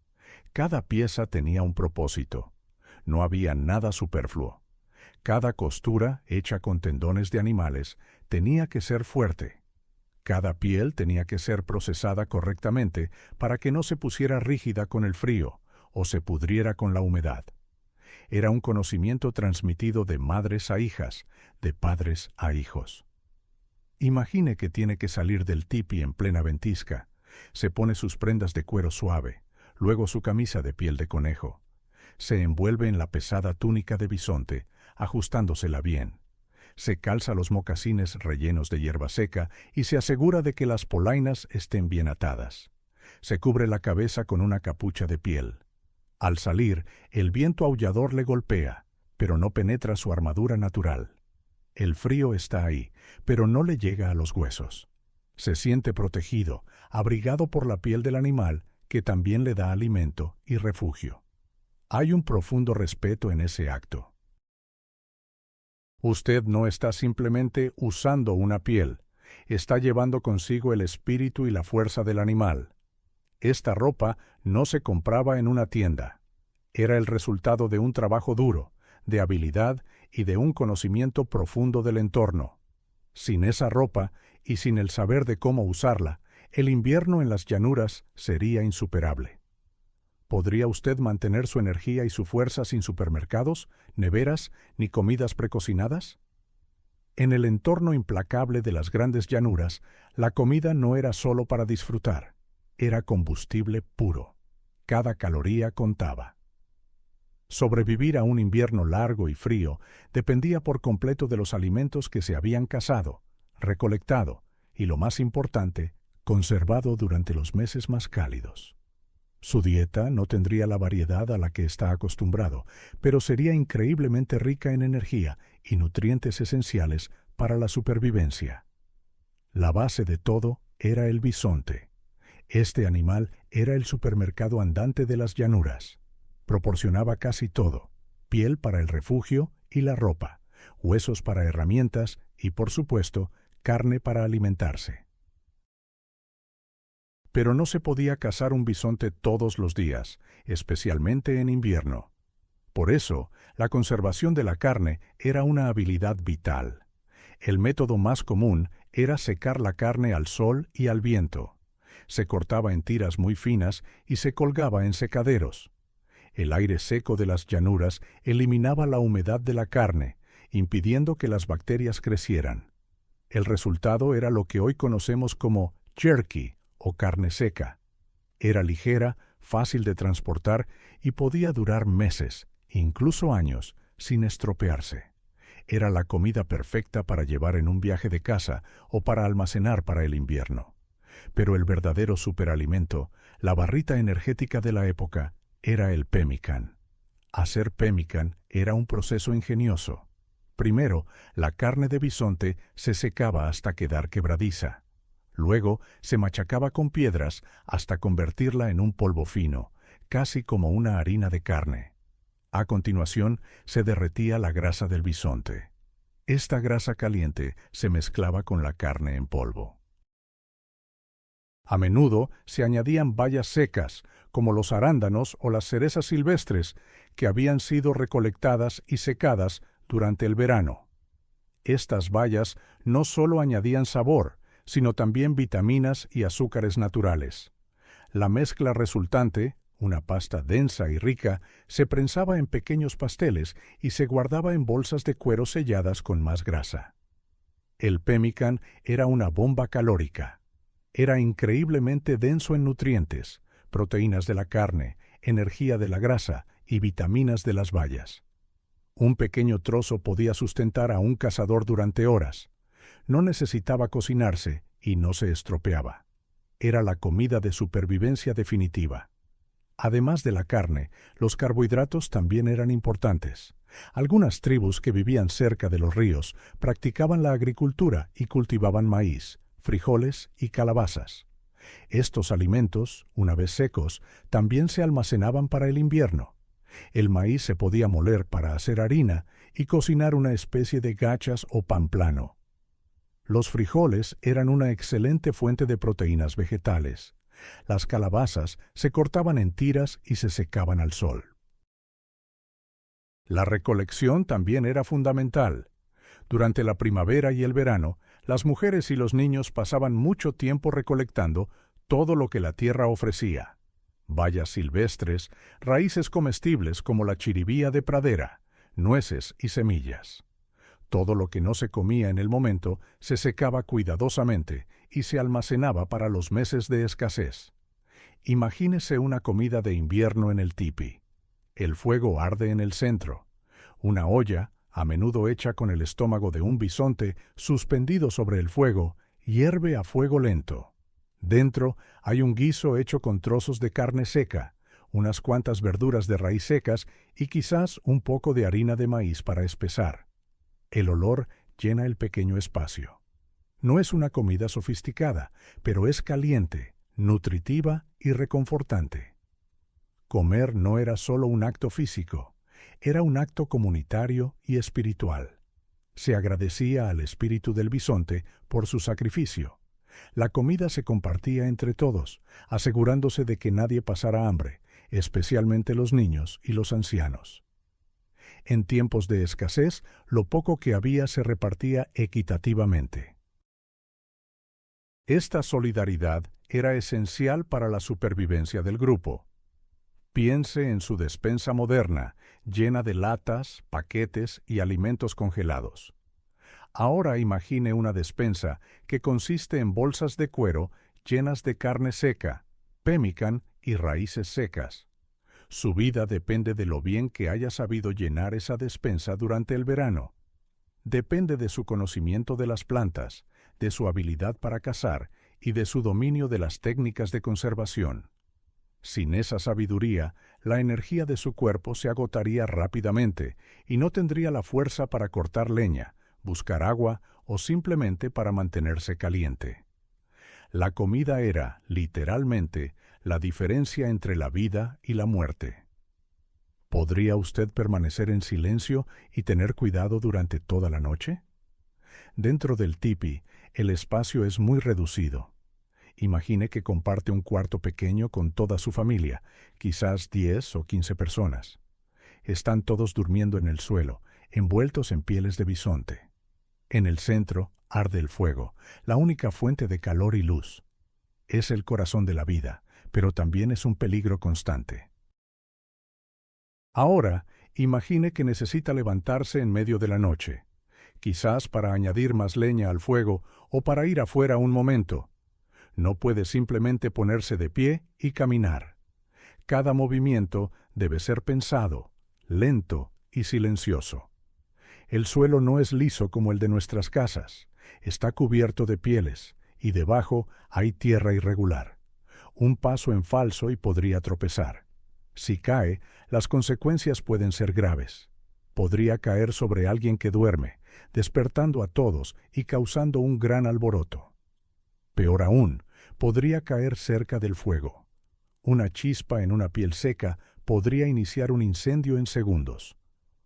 Cada pieza tenía un propósito. No había nada superfluo. Cada costura, hecha con tendones de animales, tenía que ser fuerte. Cada piel tenía que ser procesada correctamente para que no se pusiera rígida con el frío o se pudriera con la humedad. Era un conocimiento transmitido de madres a hijas, de padres a hijos. Imagine que tiene que salir del tipi en plena ventisca. Se pone sus prendas de cuero suave, luego su camisa de piel de conejo. Se envuelve en la pesada túnica de bisonte, ajustándosela bien. Se calza los mocasines rellenos de hierba seca y se asegura de que las polainas estén bien atadas. Se cubre la cabeza con una capucha de piel. Al salir, el viento aullador le golpea, pero no penetra su armadura natural. El frío está ahí, pero no le llega a los huesos. Se siente protegido, abrigado por la piel del animal, que también le da alimento y refugio. Hay un profundo respeto en ese acto. Usted no está simplemente usando una piel, está llevando consigo el espíritu y la fuerza del animal. Esta ropa no se compraba en una tienda. Era el resultado de un trabajo duro, de habilidad y de un conocimiento profundo del entorno. Sin esa ropa y sin el saber de cómo usarla, el invierno en las llanuras sería insuperable. ¿Podría usted mantener su energía y su fuerza sin supermercados, neveras ni comidas precocinadas? En el entorno implacable de las grandes llanuras, la comida no era solo para disfrutar, era combustible puro. Cada caloría contaba. Sobrevivir a un invierno largo y frío dependía por completo de los alimentos que se habían cazado, recolectado y, lo más importante, conservado durante los meses más cálidos. Su dieta no tendría la variedad a la que está acostumbrado, pero sería increíblemente rica en energía y nutrientes esenciales para la supervivencia. La base de todo era el bisonte. Este animal era el supermercado andante de las llanuras. Proporcionaba casi todo: piel para el refugio y la ropa, huesos para herramientas y, por supuesto, carne para alimentarse. Pero no se podía cazar un bisonte todos los días, especialmente en invierno. Por eso, la conservación de la carne era una habilidad vital. El método más común era secar la carne al sol y al viento. Se cortaba en tiras muy finas y se colgaba en secaderos. El aire seco de las llanuras eliminaba la humedad de la carne, impidiendo que las bacterias crecieran. El resultado era lo que hoy conocemos como jerky o carne seca. Era ligera, fácil de transportar y podía durar meses, incluso años, sin estropearse. Era la comida perfecta para llevar en un viaje de caza o para almacenar para el invierno. Pero el verdadero superalimento, la barrita energética de la época, era el pemmican. Hacer pemmican era un proceso ingenioso. Primero, la carne de bisonte se secaba hasta quedar quebradiza. Luego, se machacaba con piedras hasta convertirla en un polvo fino, casi como una harina de carne. A continuación, se derretía la grasa del bisonte. Esta grasa caliente se mezclaba con la carne en polvo. A menudo se añadían bayas secas, como los arándanos o las cerezas silvestres, que habían sido recolectadas y secadas durante el verano. Estas bayas no solo añadían sabor, sino también vitaminas y azúcares naturales. La mezcla resultante, una pasta densa y rica, se prensaba en pequeños pasteles y se guardaba en bolsas de cuero selladas con más grasa. El pemmican era una bomba calórica. Era increíblemente denso en nutrientes, proteínas de la carne, energía de la grasa y vitaminas de las bayas. Un pequeño trozo podía sustentar a un cazador durante horas. No necesitaba cocinarse y no se estropeaba. Era la comida de supervivencia definitiva. Además de la carne, los carbohidratos también eran importantes. Algunas tribus que vivían cerca de los ríos practicaban la agricultura y cultivaban maíz, frijoles y calabazas. Estos alimentos, una vez secos, también se almacenaban para el invierno. El maíz se podía moler para hacer harina y cocinar una especie de gachas o pan plano. Los frijoles eran una excelente fuente de proteínas vegetales. Las calabazas se cortaban en tiras y se secaban al sol. La recolección también era fundamental. Durante la primavera y el verano, Las mujeres y los niños pasaban mucho tiempo recolectando todo lo que la tierra ofrecía: bayas silvestres, raíces comestibles como la chiribía de pradera, nueces y semillas. Todo lo que no se comía en el momento se secaba cuidadosamente y se almacenaba para los meses de escasez. Imagínese una comida de invierno en el tipi. El fuego arde en el centro. Una olla, a menudo hecha con el estómago de un bisonte suspendido sobre el fuego, hierve a fuego lento. Dentro hay un guiso hecho con trozos de carne seca, unas cuantas verduras de raíz secas y quizás un poco de harina de maíz para espesar. El olor llena el pequeño espacio. No es una comida sofisticada, pero es caliente, nutritiva y reconfortante. Comer no era solo un acto físico, era un acto comunitario y espiritual. Se agradecía al espíritu del bisonte por su sacrificio. La comida se compartía entre todos, asegurándose de que nadie pasara hambre, especialmente los niños y los ancianos. En tiempos de escasez, lo poco que había se repartía equitativamente. Esta solidaridad era esencial para la supervivencia del grupo. Piense en su despensa moderna, llena de latas, paquetes y alimentos congelados. Ahora imagine una despensa que consiste en bolsas de cuero llenas de carne seca, pemmican y raíces secas. Su vida depende de lo bien que haya sabido llenar esa despensa durante el verano. Depende de su conocimiento de las plantas, de su habilidad para cazar y de su dominio de las técnicas de conservación. Sin esa sabiduría, la energía de su cuerpo se agotaría rápidamente y no tendría la fuerza para cortar leña, buscar agua o simplemente para mantenerse caliente. La comida era, literalmente, la diferencia entre la vida y la muerte. ¿Podría usted permanecer en silencio y tener cuidado durante toda la noche? Dentro del tipi, el espacio es muy reducido. Imagine que comparte un cuarto pequeño con toda su familia, quizás 10 o 15 personas. Están todos durmiendo en el suelo, envueltos en pieles de bisonte. En el centro arde el fuego, la única fuente de calor y luz. Es el corazón de la vida, pero también es un peligro constante. Ahora, imagine que necesita levantarse en medio de la noche, quizás para añadir más leña al fuego o para ir afuera un momento. No puede simplemente ponerse de pie y caminar. Cada movimiento debe ser pensado, lento y silencioso. El suelo no es liso como el de nuestras casas, está cubierto de pieles y debajo hay tierra irregular. Un paso en falso y podría tropezar. Si cae, las consecuencias pueden ser graves. Podría caer sobre alguien que duerme, despertando a todos y causando un gran alboroto. Peor aún, podría caer cerca del fuego. Una chispa en una piel seca podría iniciar un incendio en segundos.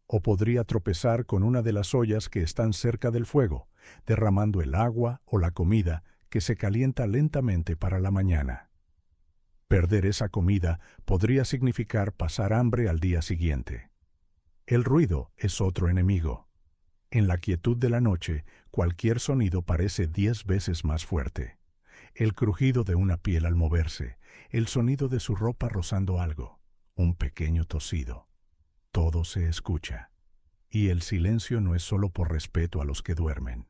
O podría tropezar con una de las ollas que están cerca del fuego, derramando el agua o la comida que se calienta lentamente para la mañana. Perder esa comida podría significar pasar hambre al día siguiente. El ruido es otro enemigo. En la quietud de la noche, cualquier sonido parece 10 veces más fuerte. El crujido de una piel al moverse, el sonido de su ropa rozando algo, un pequeño tosido. Todo se escucha. Y el silencio no es solo por respeto a los que duermen.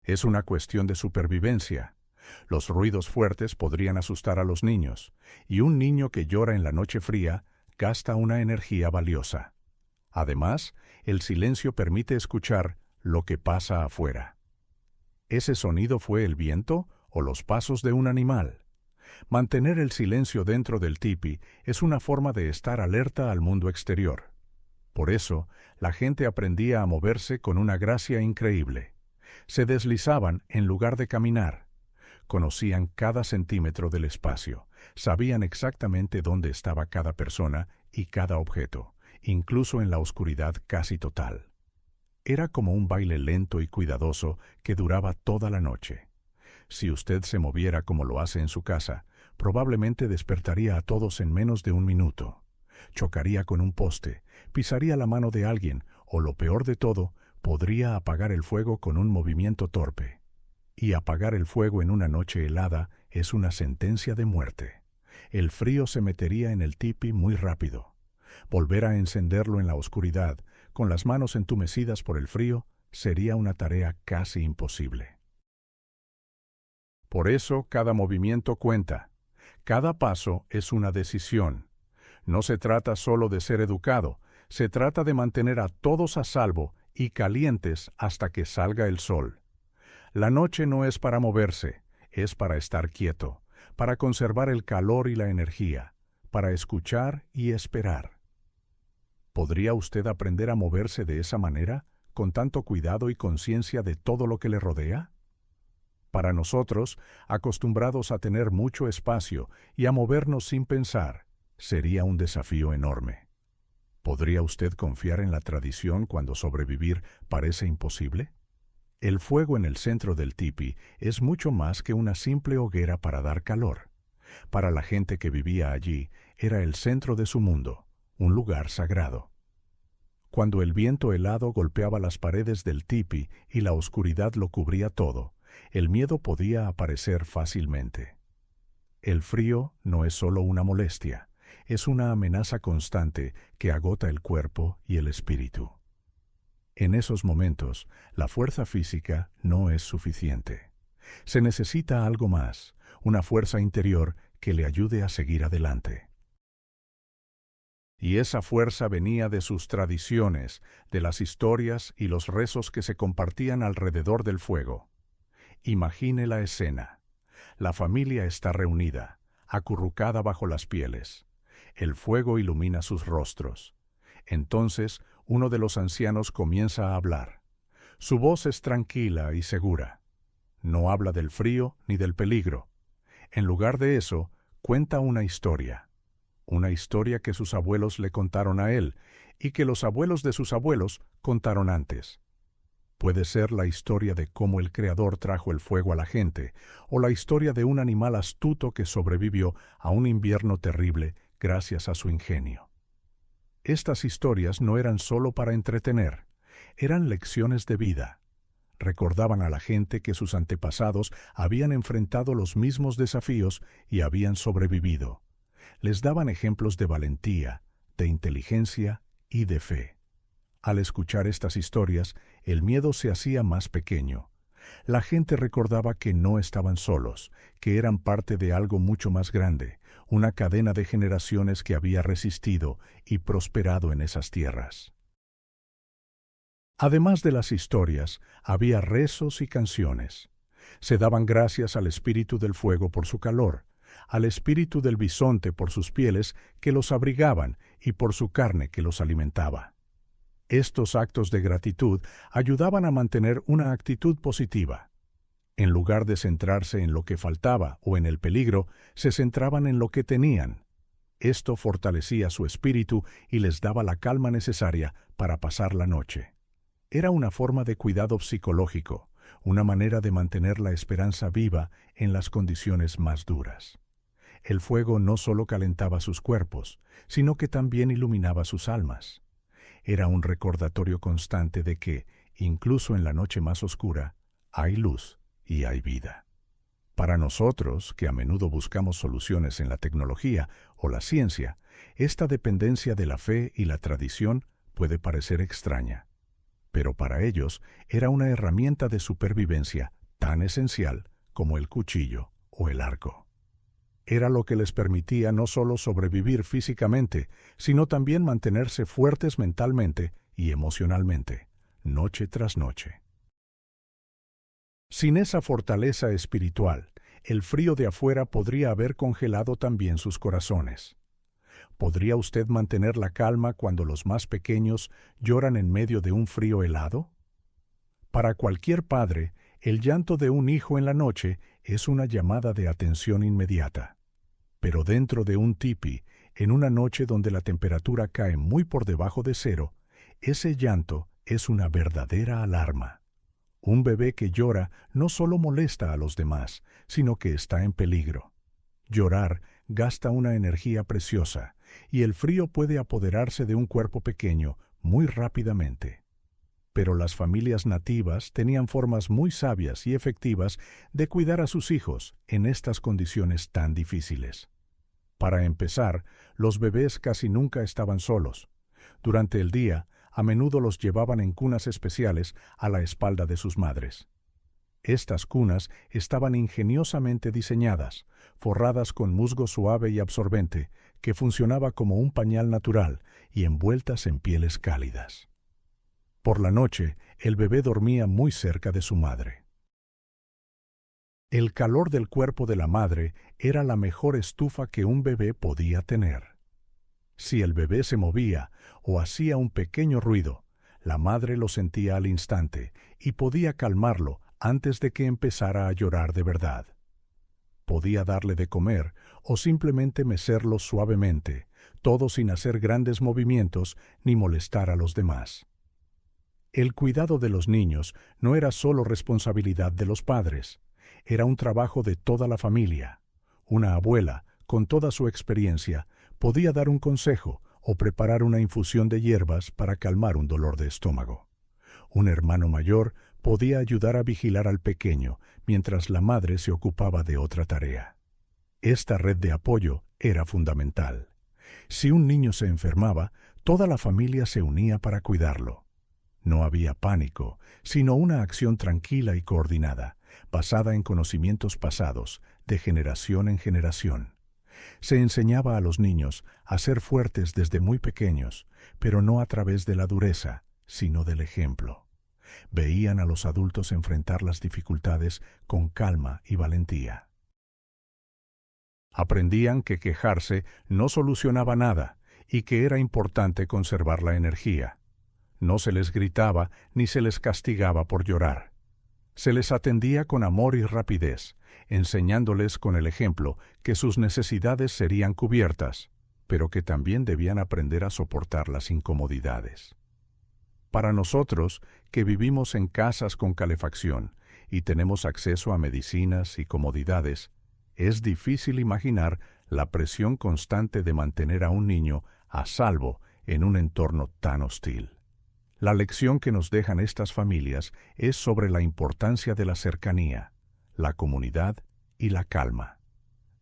Es una cuestión de supervivencia. Los ruidos fuertes podrían asustar a los niños, y un niño que llora en la noche fría gasta una energía valiosa. Además, el silencio permite escuchar lo que pasa afuera. ¿Ese sonido fue el viento o los pasos de un animal? Mantener el silencio dentro del tipi es una forma de estar alerta al mundo exterior. Por eso, la gente aprendía a moverse con una gracia increíble. Se deslizaban en lugar de caminar. Conocían cada centímetro del espacio, sabían exactamente dónde estaba cada persona y cada objeto, incluso en la oscuridad casi total. Era como un baile lento y cuidadoso que duraba toda la noche. Si usted se moviera como lo hace en su casa, probablemente despertaría a todos en menos de un minuto. Chocaría con un poste, pisaría la mano de alguien o, lo peor de todo, Podría apagar el fuego con un movimiento torpe. Y apagar el fuego en una noche helada es una sentencia de muerte. El frío se metería en el tipi muy rápido. Volver a encenderlo en la oscuridad, con las manos entumecidas por el frío, sería una tarea casi imposible. Por eso cada movimiento cuenta. Cada paso es una decisión. No se trata solo de ser educado, se trata de mantener a todos a salvo y calientes hasta que salga el sol. La noche no es para moverse, es para estar quieto, para conservar el calor y la energía, para escuchar y esperar. ¿Podría usted aprender a moverse de esa manera, con tanto cuidado y conciencia de todo lo que le rodea? Para nosotros, acostumbrados a tener mucho espacio y a movernos sin pensar, sería un desafío enorme. ¿Podría usted confiar en la tradición cuando sobrevivir parece imposible? El fuego en el centro del tipi es mucho más que una simple hoguera para dar calor. Para la gente que vivía allí, era el centro de su mundo, un lugar sagrado. Cuando el viento helado golpeaba las paredes del tipi y la oscuridad lo cubría todo, el miedo podía aparecer fácilmente. El frío no es solo una molestia, es una amenaza constante que agota el cuerpo y el espíritu. En esos momentos, la fuerza física no es suficiente. Se necesita algo más, una fuerza interior que le ayude a seguir adelante. Y esa fuerza venía de sus tradiciones, de las historias y los rezos que se compartían alrededor del fuego. Imagine la escena. La familia está reunida, acurrucada bajo las pieles. El fuego ilumina sus rostros. Entonces, uno de los ancianos comienza a hablar. Su voz es tranquila y segura. No habla del frío ni del peligro. En lugar de eso, cuenta una historia que sus abuelos le contaron a él y que los abuelos de sus abuelos contaron antes. Puede ser la historia de cómo el Creador trajo el fuego a la gente, o la historia de un animal astuto que sobrevivió a un invierno terrible gracias a su ingenio. Estas historias no eran solo para entretener, eran lecciones de vida. Recordaban a la gente que sus antepasados habían enfrentado los mismos desafíos y habían sobrevivido. Les daban ejemplos de valentía, de inteligencia y de fe. Al escuchar estas historias, el miedo se hacía más pequeño. La gente recordaba que no estaban solos, que eran parte de algo mucho más grande, una cadena de generaciones que había resistido y prosperado en esas tierras. Además de las historias, había rezos y canciones. Se daban gracias al espíritu del fuego por su calor, al espíritu del bisonte por sus pieles que los abrigaban y por su carne que los alimentaba. Estos actos de gratitud ayudaban a mantener una actitud positiva. En lugar de centrarse en lo que faltaba o en el peligro, se centraban en lo que tenían. Esto fortalecía su espíritu y les daba la calma necesaria para pasar la noche. Era una forma de cuidado psicológico, una manera de mantener la esperanza viva en las condiciones más duras. El fuego no solo calentaba sus cuerpos, sino que también iluminaba sus almas. Era un recordatorio constante de que, incluso en la noche más oscura, hay luz y hay vida. Para nosotros, que a menudo buscamos soluciones en la tecnología o la ciencia, esta dependencia de la fe y la tradición puede parecer extraña. Pero para ellos era una herramienta de supervivencia tan esencial como el cuchillo o el arco. Era lo que les permitía no solo sobrevivir físicamente, sino también mantenerse fuertes mentalmente y emocionalmente, noche tras noche. Sin esa fortaleza espiritual, el frío de afuera podría haber congelado también sus corazones. ¿Podría usted mantener la calma cuando los más pequeños lloran en medio de un frío helado? Para cualquier padre, el llanto de un hijo en la noche es una llamada de atención inmediata. Pero dentro de un tipi, en una noche donde la temperatura cae muy por debajo de cero, ese llanto es una verdadera alarma. Un bebé que llora no solo molesta a los demás, sino que está en peligro. Llorar gasta una energía preciosa, y el frío puede apoderarse de un cuerpo pequeño muy rápidamente. Pero las familias nativas tenían formas muy sabias y efectivas de cuidar a sus hijos en estas condiciones tan difíciles. Para empezar, los bebés casi nunca estaban solos. Durante el día, a menudo los llevaban en cunas especiales a la espalda de sus madres. Estas cunas estaban ingeniosamente diseñadas, forradas con musgo suave y absorbente, que funcionaba como un pañal natural y envueltas en pieles cálidas. Por la noche, el bebé dormía muy cerca de su madre. El calor del cuerpo de la madre era la mejor estufa que un bebé podía tener. Si el bebé se movía o hacía un pequeño ruido, la madre lo sentía al instante y podía calmarlo antes de que empezara a llorar de verdad. Podía darle de comer o simplemente mecerlo suavemente, todo sin hacer grandes movimientos ni molestar a los demás. El cuidado de los niños no era solo responsabilidad de los padres, era un trabajo de toda la familia. Una abuela, con toda su experiencia, podía dar un consejo o preparar una infusión de hierbas para calmar un dolor de estómago. Un hermano mayor podía ayudar a vigilar al pequeño mientras la madre se ocupaba de otra tarea. Esta red de apoyo era fundamental. Si un niño se enfermaba, toda la familia se unía para cuidarlo. No había pánico, sino una acción tranquila y coordinada, basada en conocimientos pasados, de generación en generación. Se enseñaba a los niños a ser fuertes desde muy pequeños, pero no a través de la dureza, sino del ejemplo. Veían a los adultos enfrentar las dificultades con calma y valentía. Aprendían que quejarse no solucionaba nada y que era importante conservar la energía. No se les gritaba ni se les castigaba por llorar. Se les atendía con amor y rapidez, enseñándoles con el ejemplo que sus necesidades serían cubiertas, pero que también debían aprender a soportar las incomodidades. Para nosotros, que vivimos en casas con calefacción y tenemos acceso a medicinas y comodidades, es difícil imaginar la presión constante de mantener a un niño a salvo en un entorno tan hostil. La lección que nos dejan estas familias es sobre la importancia de la cercanía, la comunidad y la calma.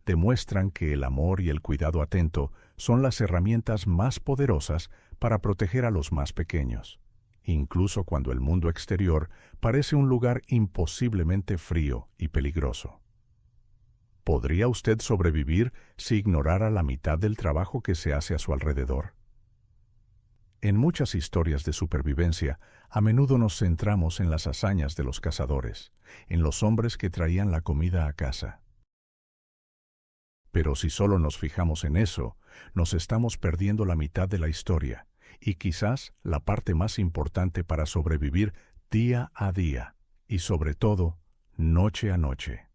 Demuestran que el amor y el cuidado atento son las herramientas más poderosas para proteger a los más pequeños, incluso cuando el mundo exterior parece un lugar imposiblemente frío y peligroso. ¿Podría usted sobrevivir si ignorara la mitad del trabajo que se hace a su alrededor? En muchas historias de supervivencia, a menudo nos centramos en las hazañas de los cazadores, en los hombres que traían la comida a casa. Pero si solo nos fijamos en eso, nos estamos perdiendo la mitad de la historia, y quizás la parte más importante para sobrevivir día a día, y sobre todo, noche a noche.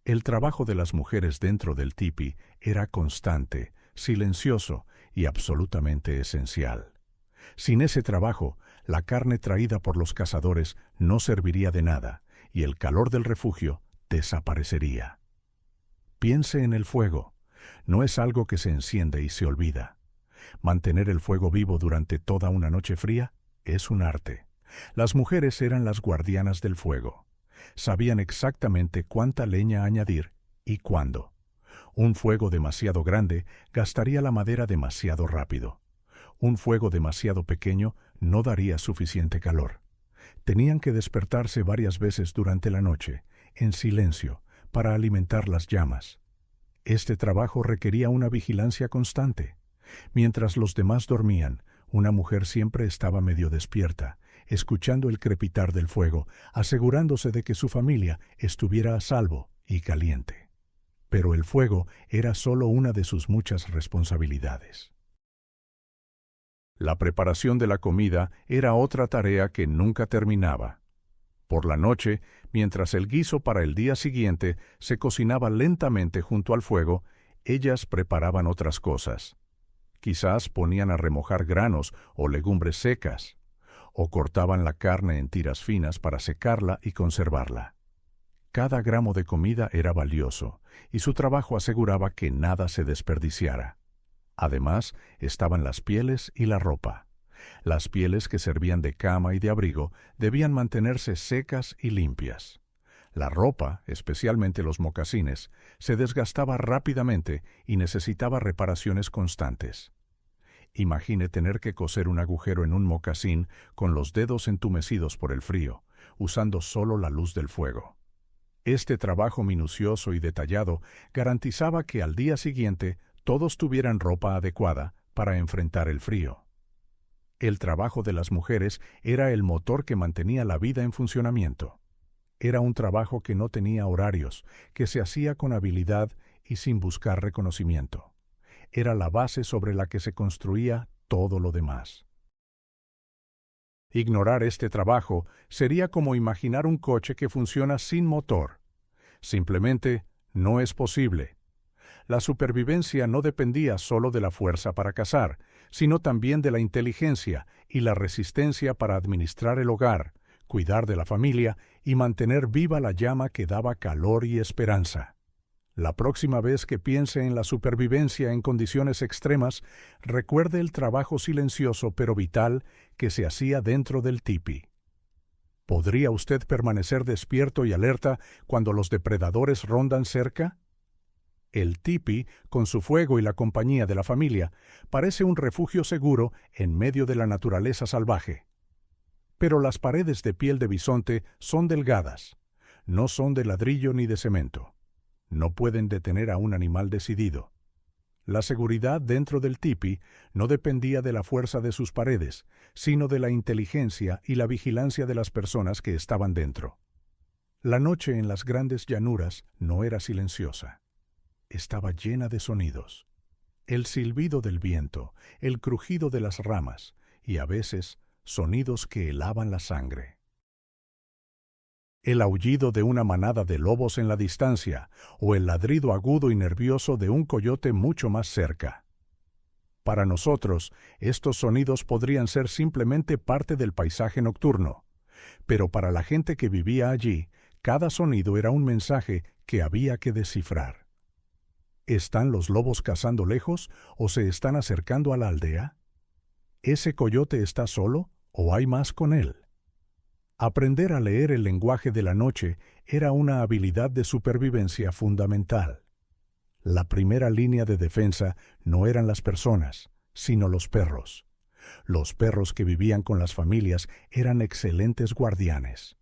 El trabajo de las mujeres dentro del tipi era constante, silencioso y absolutamente esencial. Sin ese trabajo, la carne traída por los cazadores no serviría de nada y el calor del refugio desaparecería. Piense en el fuego. No es algo que se enciende y se olvida. Mantener el fuego vivo durante toda una noche fría es un arte. Las mujeres eran las guardianas del fuego. Sabían exactamente cuánta leña añadir y cuándo. Un fuego demasiado grande gastaría la madera demasiado rápido. Un fuego demasiado pequeño no daría suficiente calor. Tenían que despertarse varias veces durante la noche, en silencio, para alimentar las llamas. Este trabajo requería una vigilancia constante. Mientras los demás dormían, una mujer siempre estaba medio despierta, escuchando el crepitar del fuego, asegurándose de que su familia estuviera a salvo y caliente. Pero el fuego era solo una de sus muchas responsabilidades. La preparación de la comida era otra tarea que nunca terminaba. Por la noche, mientras el guiso para el día siguiente se cocinaba lentamente junto al fuego, ellas preparaban otras cosas. Quizás ponían a remojar granos o legumbres secas, o cortaban la carne en tiras finas para secarla y conservarla. Cada gramo de comida era valioso, y su trabajo aseguraba que nada se desperdiciara. Además, estaban las pieles y la ropa. Las pieles que servían de cama y de abrigo debían mantenerse secas y limpias. La ropa, especialmente los mocasines, se desgastaba rápidamente y necesitaba reparaciones constantes. Imagine tener que coser un agujero en un mocasín con los dedos entumecidos por el frío, usando solo la luz del fuego. Este trabajo minucioso y detallado garantizaba que al día siguiente todos tuvieran ropa adecuada para enfrentar el frío. El trabajo de las mujeres era el motor que mantenía la vida en funcionamiento. Era un trabajo que no tenía horarios, que se hacía con habilidad y sin buscar reconocimiento. Era la base sobre la que se construía todo lo demás. Ignorar este trabajo sería como imaginar un coche que funciona sin motor. Simplemente no es posible. La supervivencia no dependía solo de la fuerza para cazar, sino también de la inteligencia y la resistencia para administrar el hogar, cuidar de la familia y mantener viva la llama que daba calor y esperanza. La próxima vez que piense en la supervivencia en condiciones extremas, recuerde el trabajo silencioso pero vital que se hacía dentro del tipi. ¿Podría usted permanecer despierto y alerta cuando los depredadores rondan cerca? El tipi, con su fuego y la compañía de la familia, parece un refugio seguro en medio de la naturaleza salvaje. Pero las paredes de piel de bisonte son delgadas, no son de ladrillo ni de cemento. No pueden detener a un animal decidido. La seguridad dentro del tipi no dependía de la fuerza de sus paredes, sino de la inteligencia y la vigilancia de las personas que estaban dentro. La noche en las grandes llanuras no era silenciosa. Estaba llena de sonidos. El silbido del viento, el crujido de las ramas y, a veces, sonidos que helaban la sangre. El aullido de una manada de lobos en la distancia o el ladrido agudo y nervioso de un coyote mucho más cerca. Para nosotros, estos sonidos podrían ser simplemente parte del paisaje nocturno, pero para la gente que vivía allí, cada sonido era un mensaje que había que descifrar. ¿Están los lobos cazando lejos o se están acercando a la aldea? ¿Ese coyote está solo o hay más con él? Aprender a leer el lenguaje de la noche era una habilidad de supervivencia fundamental. La primera línea de defensa no eran las personas, sino los perros. Los perros que vivían con las familias eran excelentes guardianes.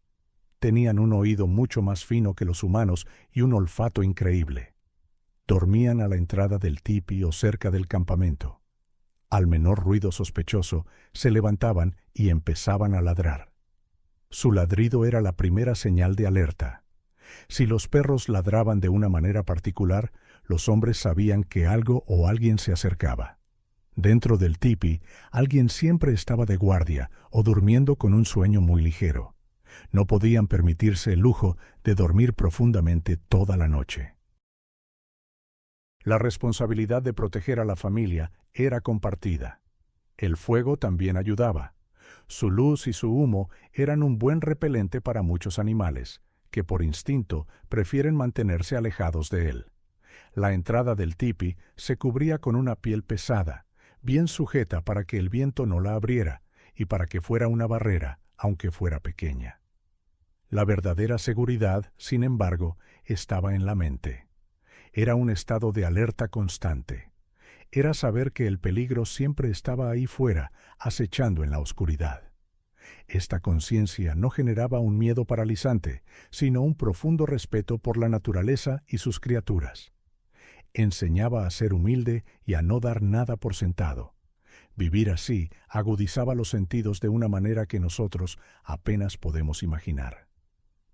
Tenían un oído mucho más fino que los humanos y un olfato increíble. Dormían a la entrada del tipi o cerca del campamento. Al menor ruido sospechoso, se levantaban y empezaban a ladrar. Su ladrido era la primera señal de alerta. Si los perros ladraban de una manera particular, los hombres sabían que algo o alguien se acercaba. Dentro del tipi, alguien siempre estaba de guardia o durmiendo con un sueño muy ligero. No podían permitirse el lujo de dormir profundamente toda la noche. La responsabilidad de proteger a la familia era compartida. El fuego también ayudaba. Su luz y su humo eran un buen repelente para muchos animales, que por instinto prefieren mantenerse alejados de él. La entrada del tipi se cubría con una piel pesada, bien sujeta para que el viento no la abriera y para que fuera una barrera, aunque fuera pequeña. La verdadera seguridad, sin embargo, estaba en la mente. Era un estado de alerta constante. Era saber que el peligro siempre estaba ahí fuera, acechando en la oscuridad. Esta conciencia no generaba un miedo paralizante, sino un profundo respeto por la naturaleza y sus criaturas. Enseñaba a ser humilde y a no dar nada por sentado. Vivir así agudizaba los sentidos de una manera que nosotros apenas podemos imaginar.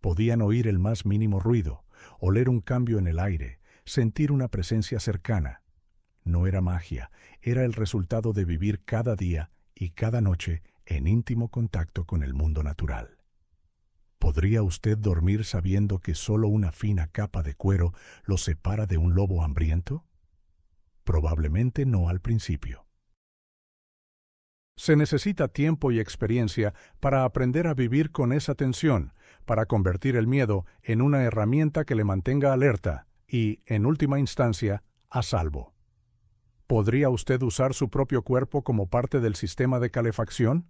Podían oír el más mínimo ruido, oler un cambio en el aire, sentir una presencia cercana. No era magia, era el resultado de vivir cada día y cada noche en íntimo contacto con el mundo natural. ¿Podría usted dormir sabiendo que solo una fina capa de cuero lo separa de un lobo hambriento? Probablemente no al principio. Se necesita tiempo y experiencia para aprender a vivir con esa tensión, para convertir el miedo en una herramienta que le mantenga alerta y, en última instancia, a salvo. ¿Podría usted usar su propio cuerpo como parte del sistema de calefacción?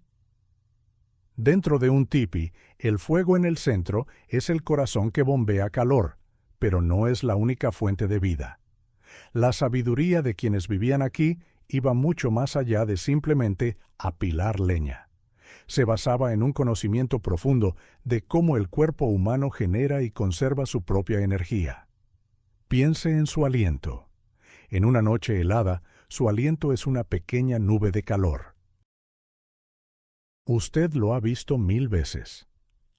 Dentro de un tipi, el fuego en el centro es el corazón que bombea calor, pero no es la única fuente de vida. La sabiduría de quienes vivían aquí iba mucho más allá de simplemente apilar leña. Se basaba en un conocimiento profundo de cómo el cuerpo humano genera y conserva su propia energía. Piense en su aliento. En una noche helada, su aliento es una pequeña nube de calor. Usted lo ha visto 1000 veces.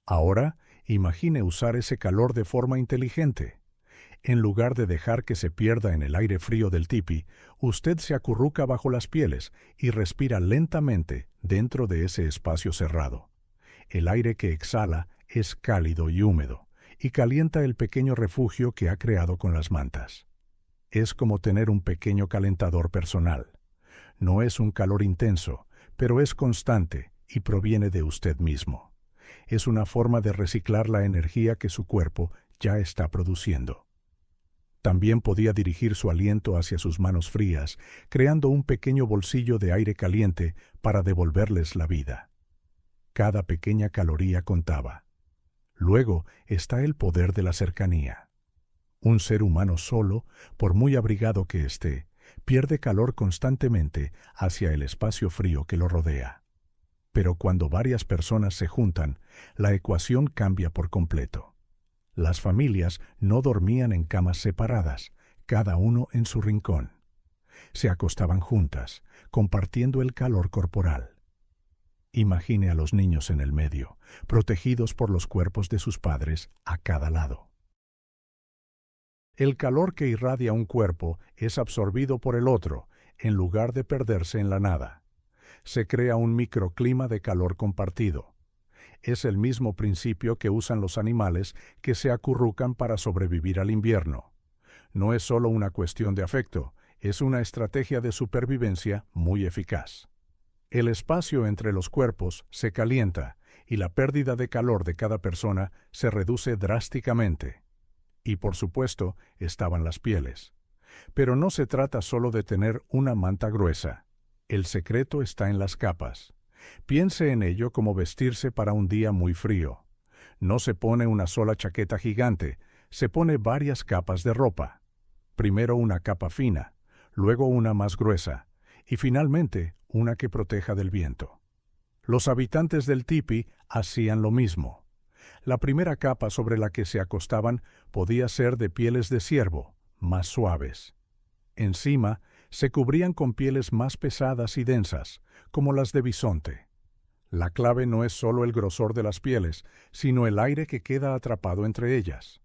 Ahora, imagine usar ese calor de forma inteligente. En lugar de dejar que se pierda en el aire frío del tipi, usted se acurruca bajo las pieles y respira lentamente dentro de ese espacio cerrado. El aire que exhala es cálido y húmedo, y calienta el pequeño refugio que ha creado con las mantas. Es como tener un pequeño calentador personal. No es un calor intenso, pero es constante y proviene de usted mismo. Es una forma de reciclar la energía que su cuerpo ya está produciendo. También podía dirigir su aliento hacia sus manos frías, creando un pequeño bolsillo de aire caliente para devolverles la vida. Cada pequeña caloría contaba. Luego está el poder de la cercanía. Un ser humano solo, por muy abrigado que esté, pierde calor constantemente hacia el espacio frío que lo rodea. Pero cuando varias personas se juntan, la ecuación cambia por completo. Las familias no dormían en camas separadas, cada uno en su rincón. Se acostaban juntas, compartiendo el calor corporal. Imagine a los niños en el medio, protegidos por los cuerpos de sus padres a cada lado. El calor que irradia un cuerpo es absorbido por el otro, en lugar de perderse en la nada. Se crea un microclima de calor compartido. Es el mismo principio que usan los animales que se acurrucan para sobrevivir al invierno. No es solo una cuestión de afecto, es una estrategia de supervivencia muy eficaz. El espacio entre los cuerpos se calienta y la pérdida de calor de cada persona se reduce drásticamente. Y por supuesto, estaban las pieles. Pero no se trata solo de tener una manta gruesa. El secreto está en las capas. Piense en ello como vestirse para un día muy frío. No se pone una sola chaqueta gigante, se pone varias capas de ropa. Primero una capa fina, luego una más gruesa, y finalmente una que proteja del viento. Los habitantes del tipi hacían lo mismo. La primera capa sobre la que se acostaban podía ser de pieles de ciervo, más suaves. Encima, se cubrían con pieles más pesadas y densas, como las de bisonte. La clave no es solo el grosor de las pieles, sino el aire que queda atrapado entre ellas.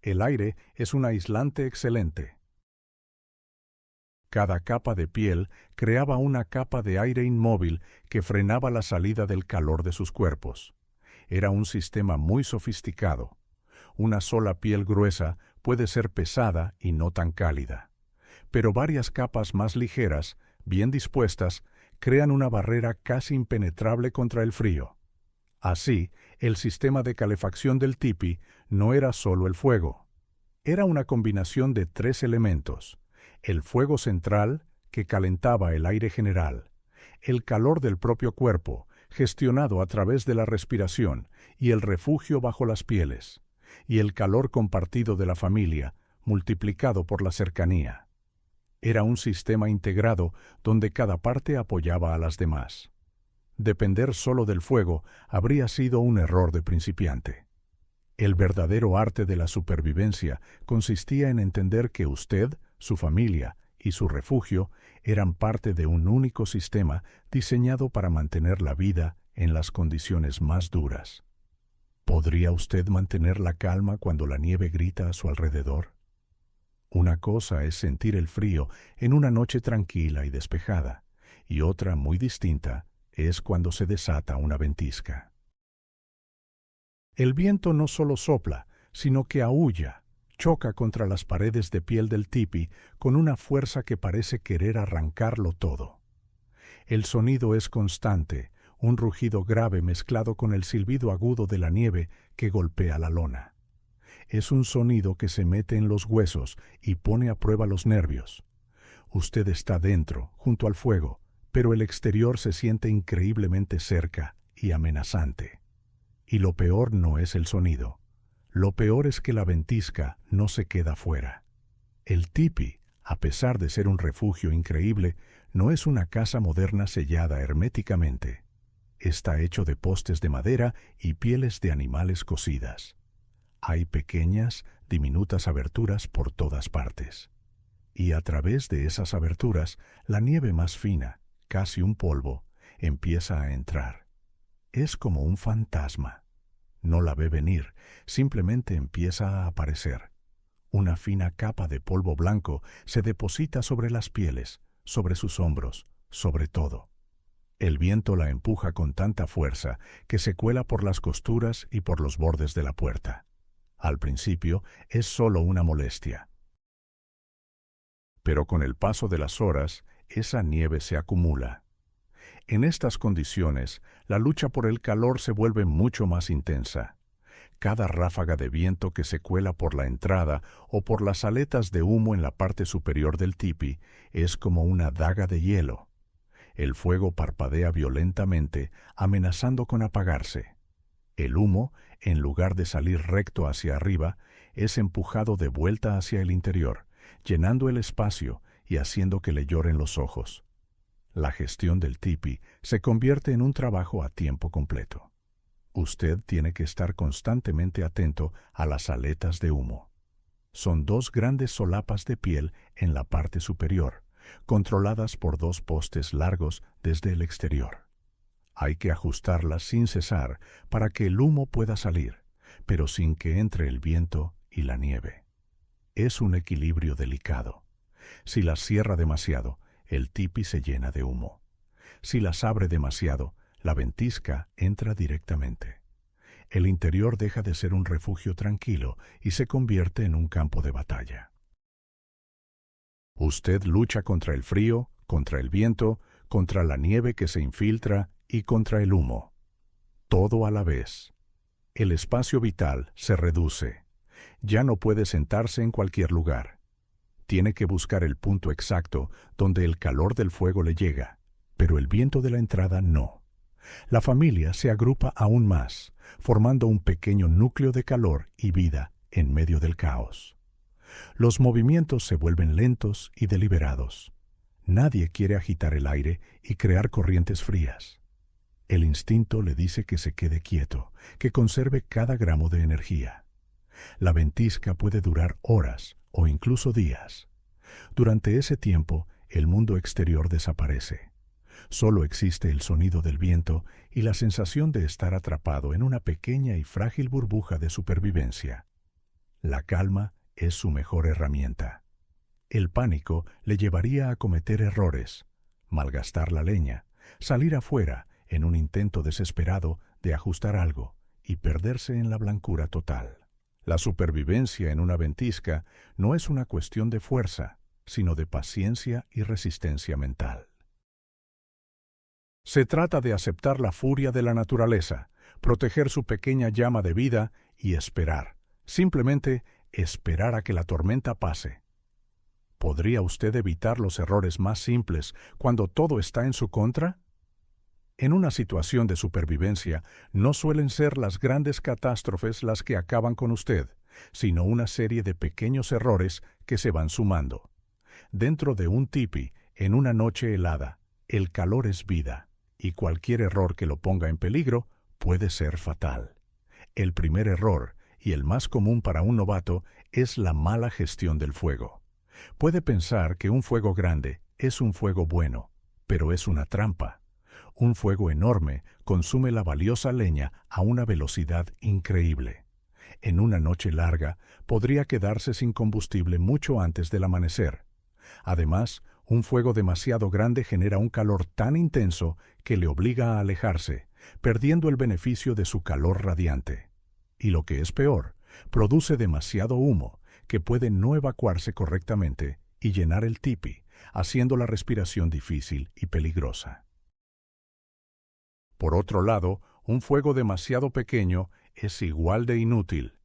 El aire es un aislante excelente. Cada capa de piel creaba una capa de aire inmóvil que frenaba la salida del calor de sus cuerpos. Era un sistema muy sofisticado. Una sola piel gruesa puede ser pesada y no tan cálida. Pero varias capas más ligeras, bien dispuestas, crean una barrera casi impenetrable contra el frío. Así, el sistema de calefacción del tipi no era solo el fuego. Era una combinación de 3 elementos: el fuego central, que calentaba el aire general, el calor del propio cuerpo, gestionado a través de la respiración, y el refugio bajo las pieles, y el calor compartido de la familia, multiplicado por la cercanía. Era un sistema integrado donde cada parte apoyaba a las demás. Depender solo del fuego habría sido un error de principiante. El verdadero arte de la supervivencia consistía en entender que usted, su familia y su refugio eran parte de un único sistema diseñado para mantener la vida en las condiciones más duras. ¿Podría usted mantener la calma cuando la nieve grita a su alrededor? Una cosa es sentir el frío en una noche tranquila y despejada, y otra muy distinta es cuando se desata una ventisca. El viento no solo sopla, sino que aúlla, choca contra las paredes de piel del tipi con una fuerza que parece querer arrancarlo todo. El sonido es constante, un rugido grave mezclado con el silbido agudo de la nieve que golpea la lona. Es un sonido que se mete en los huesos y pone a prueba los nervios. Usted está dentro, junto al fuego, pero el exterior se siente increíblemente cerca y amenazante. Y lo peor no es el sonido. Lo peor es que la ventisca no se queda fuera. El tipi, a pesar de ser un refugio increíble, no es una casa moderna sellada herméticamente. Está hecho de postes de madera y pieles de animales cocidas. Hay pequeñas, diminutas aberturas por todas partes. Y a través de esas aberturas, la nieve más fina, casi un polvo, empieza a entrar. Es como un fantasma. No la ve venir, simplemente empieza a aparecer. Una fina capa de polvo blanco se deposita sobre las pieles, sobre sus hombros, sobre todo. El viento la empuja con tanta fuerza que se cuela por las costuras y por los bordes de la puerta. Al principio es solo una molestia. Pero con el paso de las horas, esa nieve se acumula. En estas condiciones, la lucha por el calor se vuelve mucho más intensa. Cada ráfaga de viento que se cuela por la entrada o por las aletas de humo en la parte superior del tipi es como una daga de hielo. El fuego parpadea violentamente, amenazando con apagarse. El humo, en lugar de salir recto hacia arriba, es empujado de vuelta hacia el interior, llenando el espacio y haciendo que le lloren los ojos. La gestión del tipi se convierte en un trabajo a tiempo completo. Usted tiene que estar constantemente atento a las aletas de humo. Son dos grandes solapas de piel en la parte superior, controladas por dos postes largos desde el exterior. Hay que ajustarlas sin cesar para que el humo pueda salir, pero sin que entre el viento y la nieve. Es un equilibrio delicado. Si las cierra demasiado, el tipi se llena de humo. Si las abre demasiado, la ventisca entra directamente. El interior deja de ser un refugio tranquilo y se convierte en un campo de batalla. Usted lucha contra el frío, contra el viento, contra la nieve que se infiltra y contra el humo. Todo a la vez. El espacio vital se reduce. Ya no puede sentarse en cualquier lugar. Tiene que buscar el punto exacto donde el calor del fuego le llega, pero el viento de la entrada no. La familia se agrupa aún más, formando un pequeño núcleo de calor y vida en medio del caos. Los movimientos se vuelven lentos y deliberados. Nadie quiere agitar el aire y crear corrientes frías. El instinto le dice que se quede quieto, que conserve cada gramo de energía. La ventisca puede durar horas o incluso días. Durante ese tiempo, el mundo exterior desaparece. Solo existe el sonido del viento y la sensación de estar atrapado en una pequeña y frágil burbuja de supervivencia. La calma es su mejor herramienta. El pánico le llevaría a cometer errores, malgastar la leña, salir afuera en un intento desesperado de ajustar algo y perderse en la blancura total. La supervivencia en una ventisca no es una cuestión de fuerza, sino de paciencia y resistencia mental. Se trata de aceptar la furia de la naturaleza, proteger su pequeña llama de vida y esperar, simplemente esperar a que la tormenta pase. ¿Podría usted evitar los errores más simples cuando todo está en su contra? En una situación de supervivencia, no suelen ser las grandes catástrofes las que acaban con usted, sino una serie de pequeños errores que se van sumando. Dentro de un tipi, en una noche helada, el calor es vida, y cualquier error que lo ponga en peligro puede ser fatal. El primer error, y el más común para un novato, es la mala gestión del fuego. Puede pensar que un fuego grande es un fuego bueno, pero es una trampa. Un fuego enorme consume la valiosa leña a una velocidad increíble. En una noche larga, podría quedarse sin combustible mucho antes del amanecer. Además, un fuego demasiado grande genera un calor tan intenso que le obliga a alejarse, perdiendo el beneficio de su calor radiante. Y lo que es peor, produce demasiado humo que puede no evacuarse correctamente y llenar el tipi, haciendo la respiración difícil y peligrosa. Por otro lado, un fuego demasiado pequeño es igual de inútil.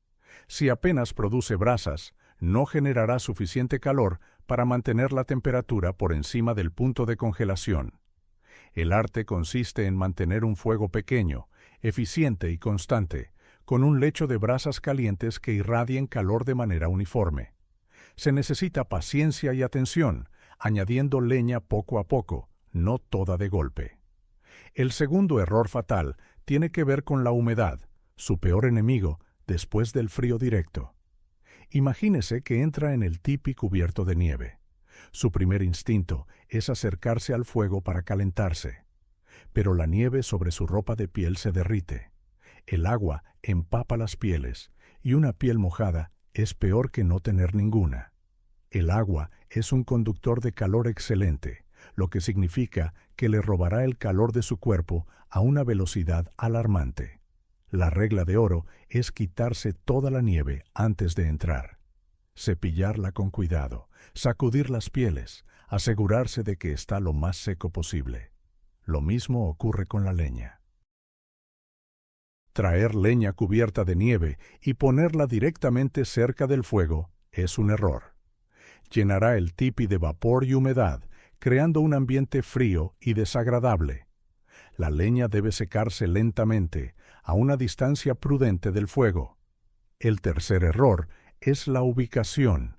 Si apenas produce brasas, no generará suficiente calor para mantener la temperatura por encima del punto de congelación. El arte consiste en mantener un fuego pequeño, eficiente y constante, con un lecho de brasas calientes que irradien calor de manera uniforme. Se necesita paciencia y atención, añadiendo leña poco a poco, no toda de golpe. El segundo error fatal tiene que ver con la humedad, su peor enemigo después del frío directo. Imagínese que entra en el tipi cubierto de nieve. Su primer instinto es acercarse al fuego para calentarse. Pero la nieve sobre su ropa de piel se derrite. El agua empapa las pieles, y una piel mojada es peor que no tener ninguna. El agua es un conductor de calor excelente, lo que significa que le robará el calor de su cuerpo a una velocidad alarmante. La regla de oro es quitarse toda la nieve antes de entrar. Cepillarla con cuidado, sacudir las pieles, asegurarse de que está lo más seco posible. Lo mismo ocurre con la leña. Traer leña cubierta de nieve y ponerla directamente cerca del fuego es un error. Llenará el tipi de vapor y humedad, creando un ambiente frío y desagradable. La leña debe secarse lentamente, a una distancia prudente del fuego. El tercer error es la ubicación.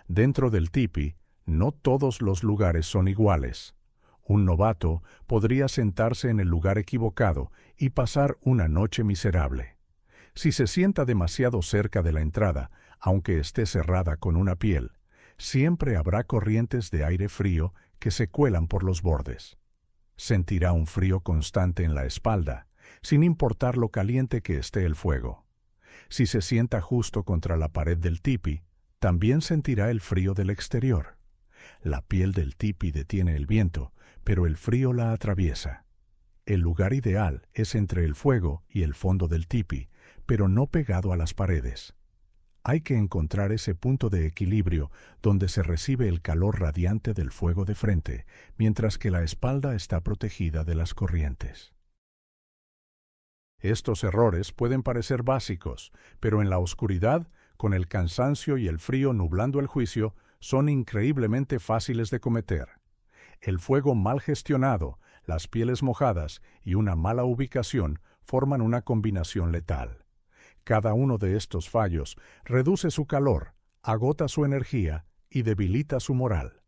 Dentro del tipi, no todos los lugares son iguales. Un novato podría sentarse en el lugar equivocado y pasar una noche miserable. Si se sienta demasiado cerca de la entrada, aunque esté cerrada con una piel, siempre habrá corrientes de aire frío que se cuelan por los bordes. Sentirá un frío constante en la espalda, sin importar lo caliente que esté el fuego. Si se sienta justo contra la pared del tipi, también sentirá el frío del exterior. La piel del tipi detiene el viento, pero el frío la atraviesa. El lugar ideal es entre el fuego y el fondo del tipi, pero no pegado a las paredes. Hay que encontrar ese punto de equilibrio donde se recibe el calor radiante del fuego de frente, mientras que la espalda está protegida de las corrientes. Estos errores pueden parecer básicos, pero en la oscuridad, con el cansancio y el frío nublando el juicio, son increíblemente fáciles de cometer. El fuego mal gestionado, las pieles mojadas y una mala ubicación forman una combinación letal. Cada uno de estos fallos reduce su calor, agota su energía y debilita su moral.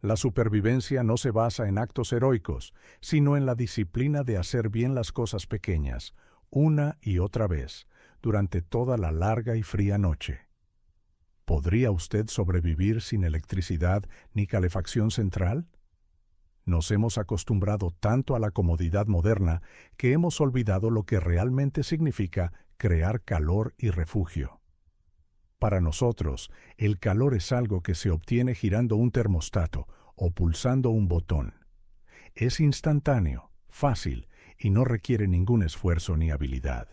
La supervivencia no se basa en actos heroicos, sino en la disciplina de hacer bien las cosas pequeñas, una y otra vez, durante toda la larga y fría noche. ¿Podría usted sobrevivir sin electricidad ni calefacción central? Nos hemos acostumbrado tanto a la comodidad moderna que hemos olvidado lo que realmente significa crear calor y refugio. Para nosotros, el calor es algo que se obtiene girando un termostato o pulsando un botón. Es instantáneo, fácil y no requiere ningún esfuerzo ni habilidad.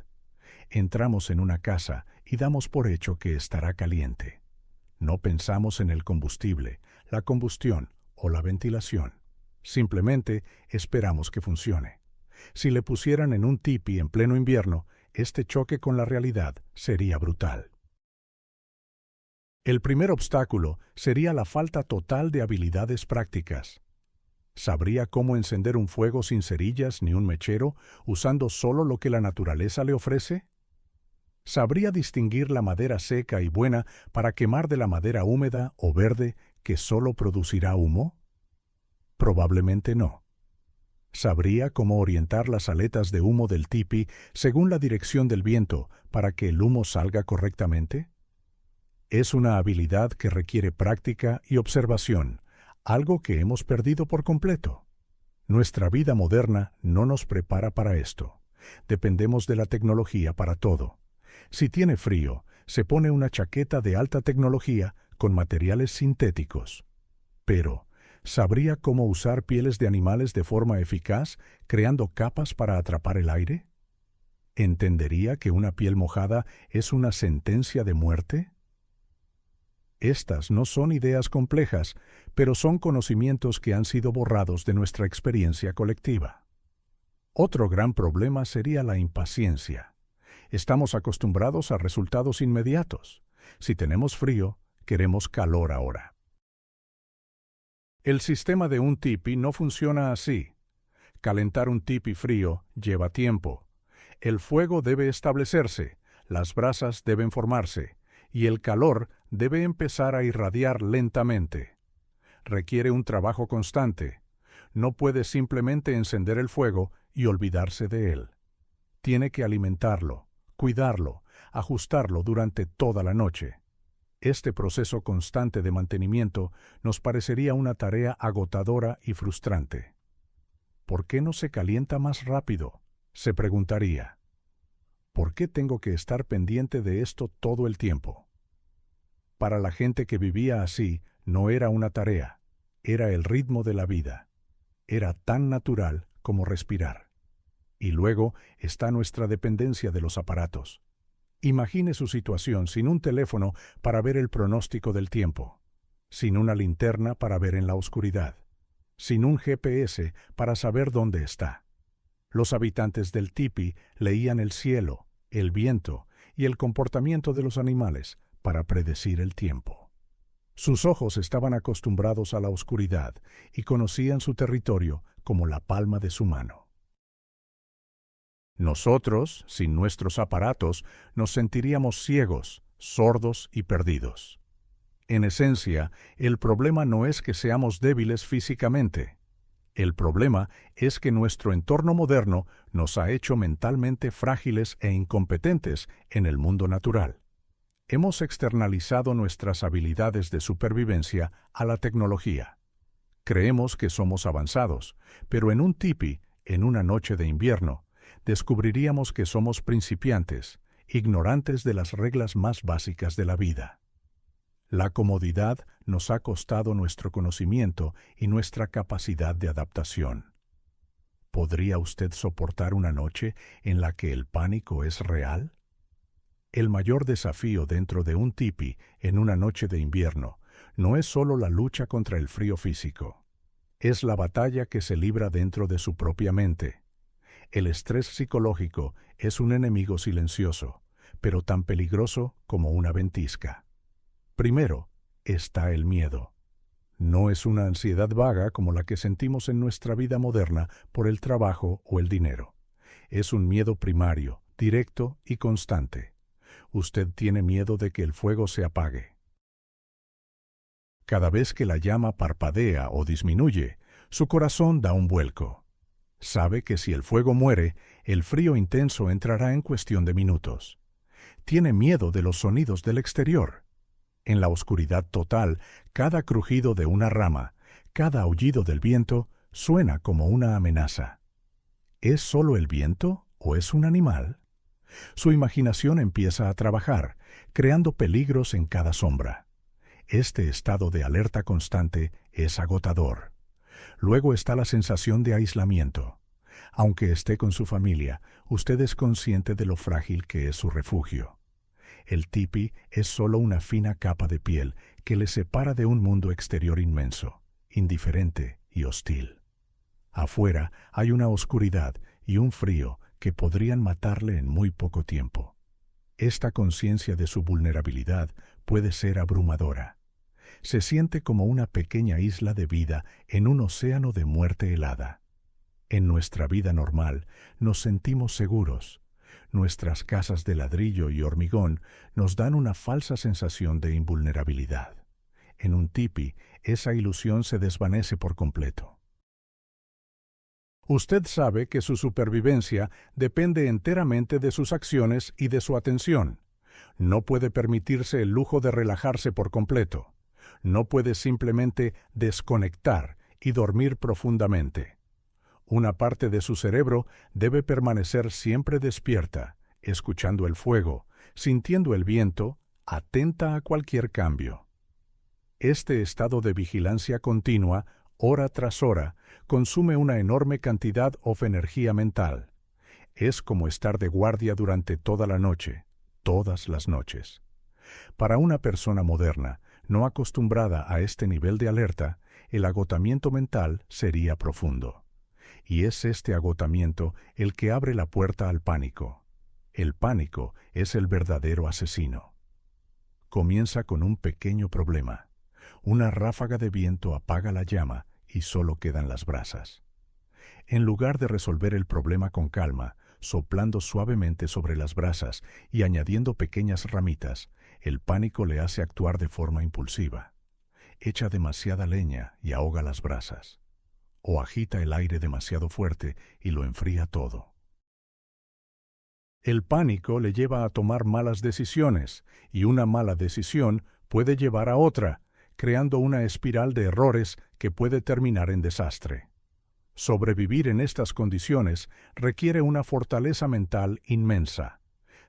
Entramos en una casa y damos por hecho que estará caliente. No pensamos en el combustible, la combustión o la ventilación. Simplemente esperamos que funcione. Si le pusieran en un tipi en pleno invierno, este choque con la realidad sería brutal. El primer obstáculo sería la falta total de habilidades prácticas. ¿Sabría cómo encender un fuego sin cerillas ni un mechero, usando solo lo que la naturaleza le ofrece? ¿Sabría distinguir la madera seca y buena para quemar de la madera húmeda o verde que solo producirá humo? Probablemente no. ¿Sabría cómo orientar las aletas de humo del tipi según la dirección del viento para que el humo salga correctamente? Es una habilidad que requiere práctica y observación, algo que hemos perdido por completo. Nuestra vida moderna no nos prepara para esto. Dependemos de la tecnología para todo. Si tiene frío, se pone una chaqueta de alta tecnología con materiales sintéticos. Pero, ¿sabría cómo usar pieles de animales de forma eficaz, creando capas para atrapar el aire? ¿Entendería que una piel mojada es una sentencia de muerte? Estas no son ideas complejas, pero son conocimientos que han sido borrados de nuestra experiencia colectiva. Otro gran problema sería la impaciencia. Estamos acostumbrados a resultados inmediatos. Si tenemos frío, queremos calor ahora. El sistema de un tipi no funciona así. Calentar un tipi frío lleva tiempo. El fuego debe establecerse, las brasas deben formarse, y el calor debe empezar a irradiar lentamente. Requiere un trabajo constante. No puede simplemente encender el fuego y olvidarse de él. Tiene que alimentarlo, cuidarlo, ajustarlo durante toda la noche. Este proceso constante de mantenimiento nos parecería una tarea agotadora y frustrante. ¿Por qué no se calienta más rápido?, se preguntaría. ¿Por qué tengo que estar pendiente de esto todo el tiempo? Para la gente que vivía así, no era una tarea, era el ritmo de la vida. Era tan natural como respirar. Y luego está nuestra dependencia de los aparatos. Imagine su situación sin un teléfono para ver el pronóstico del tiempo, sin una linterna para ver en la oscuridad, sin un GPS para saber dónde está. Los habitantes del tipi leían el cielo, el viento y el comportamiento de los animales para predecir el tiempo. Sus ojos estaban acostumbrados a la oscuridad y conocían su territorio como la palma de su mano. Nosotros, sin nuestros aparatos, nos sentiríamos ciegos, sordos y perdidos. En esencia, el problema no es que seamos débiles físicamente. El problema es que nuestro entorno moderno nos ha hecho mentalmente frágiles e incompetentes en el mundo natural. Hemos externalizado nuestras habilidades de supervivencia a la tecnología. Creemos que somos avanzados, pero en un tipi, en una noche de invierno, descubriríamos que somos principiantes, ignorantes de las reglas más básicas de la vida. La comodidad nos ha costado nuestro conocimiento y nuestra capacidad de adaptación. ¿Podría usted soportar una noche en la que el pánico es real? El mayor desafío dentro de un tipi en una noche de invierno no es solo la lucha contra el frío físico. Es la batalla que se libra dentro de su propia mente. El estrés psicológico es un enemigo silencioso, pero tan peligroso como una ventisca. Primero, está el miedo. No es una ansiedad vaga como la que sentimos en nuestra vida moderna por el trabajo o el dinero. Es un miedo primario, directo y constante. Usted tiene miedo de que el fuego se apague. Cada vez que la llama parpadea o disminuye, su corazón da un vuelco. Sabe que si el fuego muere, el frío intenso entrará en cuestión de minutos. Tiene miedo de los sonidos del exterior. En la oscuridad total, cada crujido de una rama, cada aullido del viento, suena como una amenaza. ¿Es solo el viento o es un animal? Su imaginación empieza a trabajar, creando peligros en cada sombra. Este estado de alerta constante es agotador. Luego está la sensación de aislamiento. Aunque esté con su familia, usted es consciente de lo frágil que es su refugio. El tipi es solo una fina capa de piel que le separa de un mundo exterior inmenso, indiferente y hostil. Afuera hay una oscuridad y un frío que podrían matarle en muy poco tiempo. Esta conciencia de su vulnerabilidad puede ser abrumadora. Se siente como una pequeña isla de vida en un océano de muerte helada. En nuestra vida normal nos sentimos seguros. Nuestras casas de ladrillo y hormigón nos dan una falsa sensación de invulnerabilidad. En un tipi, esa ilusión se desvanece por completo. Usted sabe que su supervivencia depende enteramente de sus acciones y de su atención. No puede permitirse el lujo de relajarse por completo. No puede simplemente desconectar y dormir profundamente. Una parte de su cerebro debe permanecer siempre despierta, escuchando el fuego, sintiendo el viento, atenta a cualquier cambio. Este estado de vigilancia continua, hora tras hora, consume una enorme cantidad de energía mental. Es como estar de guardia durante toda la noche, todas las noches. Para una persona moderna, no acostumbrada a este nivel de alerta, el agotamiento mental sería profundo. Y es este agotamiento el que abre la puerta al pánico. El pánico es el verdadero asesino. Comienza con un pequeño problema. Una ráfaga de viento apaga la llama y solo quedan las brasas. En lugar de resolver el problema con calma, soplando suavemente sobre las brasas y añadiendo pequeñas ramitas, el pánico le hace actuar de forma impulsiva. Echa demasiada leña y ahoga las brasas. O agita el aire demasiado fuerte y lo enfría todo. El pánico le lleva a tomar malas decisiones, y una mala decisión puede llevar a otra, creando una espiral de errores que puede terminar en desastre. Sobrevivir en estas condiciones requiere una fortaleza mental inmensa.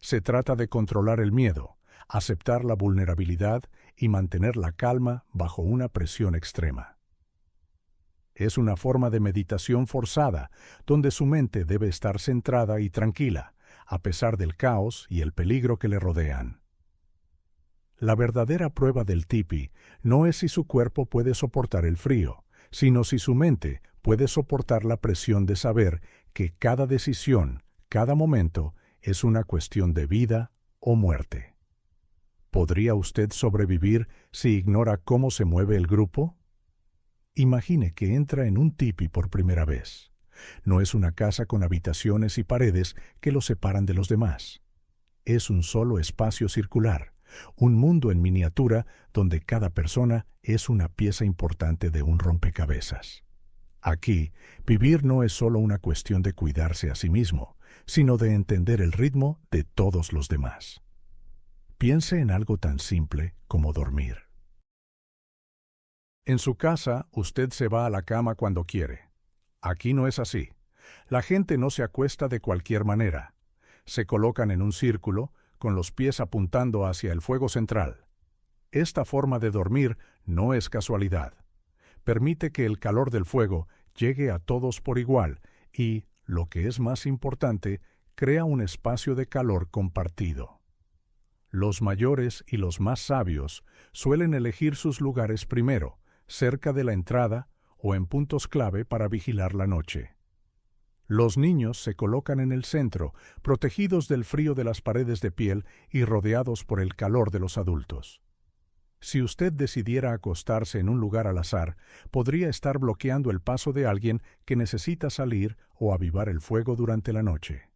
Se trata de controlar el miedo, aceptar la vulnerabilidad y mantener la calma bajo una presión extrema. Es una forma de meditación forzada, donde su mente debe estar centrada y tranquila, a pesar del caos y el peligro que le rodean. La verdadera prueba del tipi no es si su cuerpo puede soportar el frío, sino si su mente puede soportar la presión de saber que cada decisión, cada momento, es una cuestión de vida o muerte. ¿Podría usted sobrevivir si ignora cómo se mueve el grupo? Imagine que entra en un tipi por primera vez. No es una casa con habitaciones y paredes que lo separan de los demás. Es un solo espacio circular, un mundo en miniatura donde cada persona es una pieza importante de un rompecabezas. Aquí, vivir no es solo una cuestión de cuidarse a sí mismo, sino de entender el ritmo de todos los demás. Piense en algo tan simple como dormir. En su casa, usted se va a la cama cuando quiere. Aquí no es así. La gente no se acuesta de cualquier manera. Se colocan en un círculo, con los pies apuntando hacia el fuego central. Esta forma de dormir no es casualidad. Permite que el calor del fuego llegue a todos por igual y, lo que es más importante, crea un espacio de calor compartido. Los mayores y los más sabios suelen elegir sus lugares primero, cerca de la entrada o en puntos clave para vigilar la noche. Los niños se colocan en el centro, protegidos del frío de las paredes de piel y rodeados por el calor de los adultos. Si usted decidiera acostarse en un lugar al azar, podría estar bloqueando el paso de alguien que necesita salir o avivar el fuego durante la noche.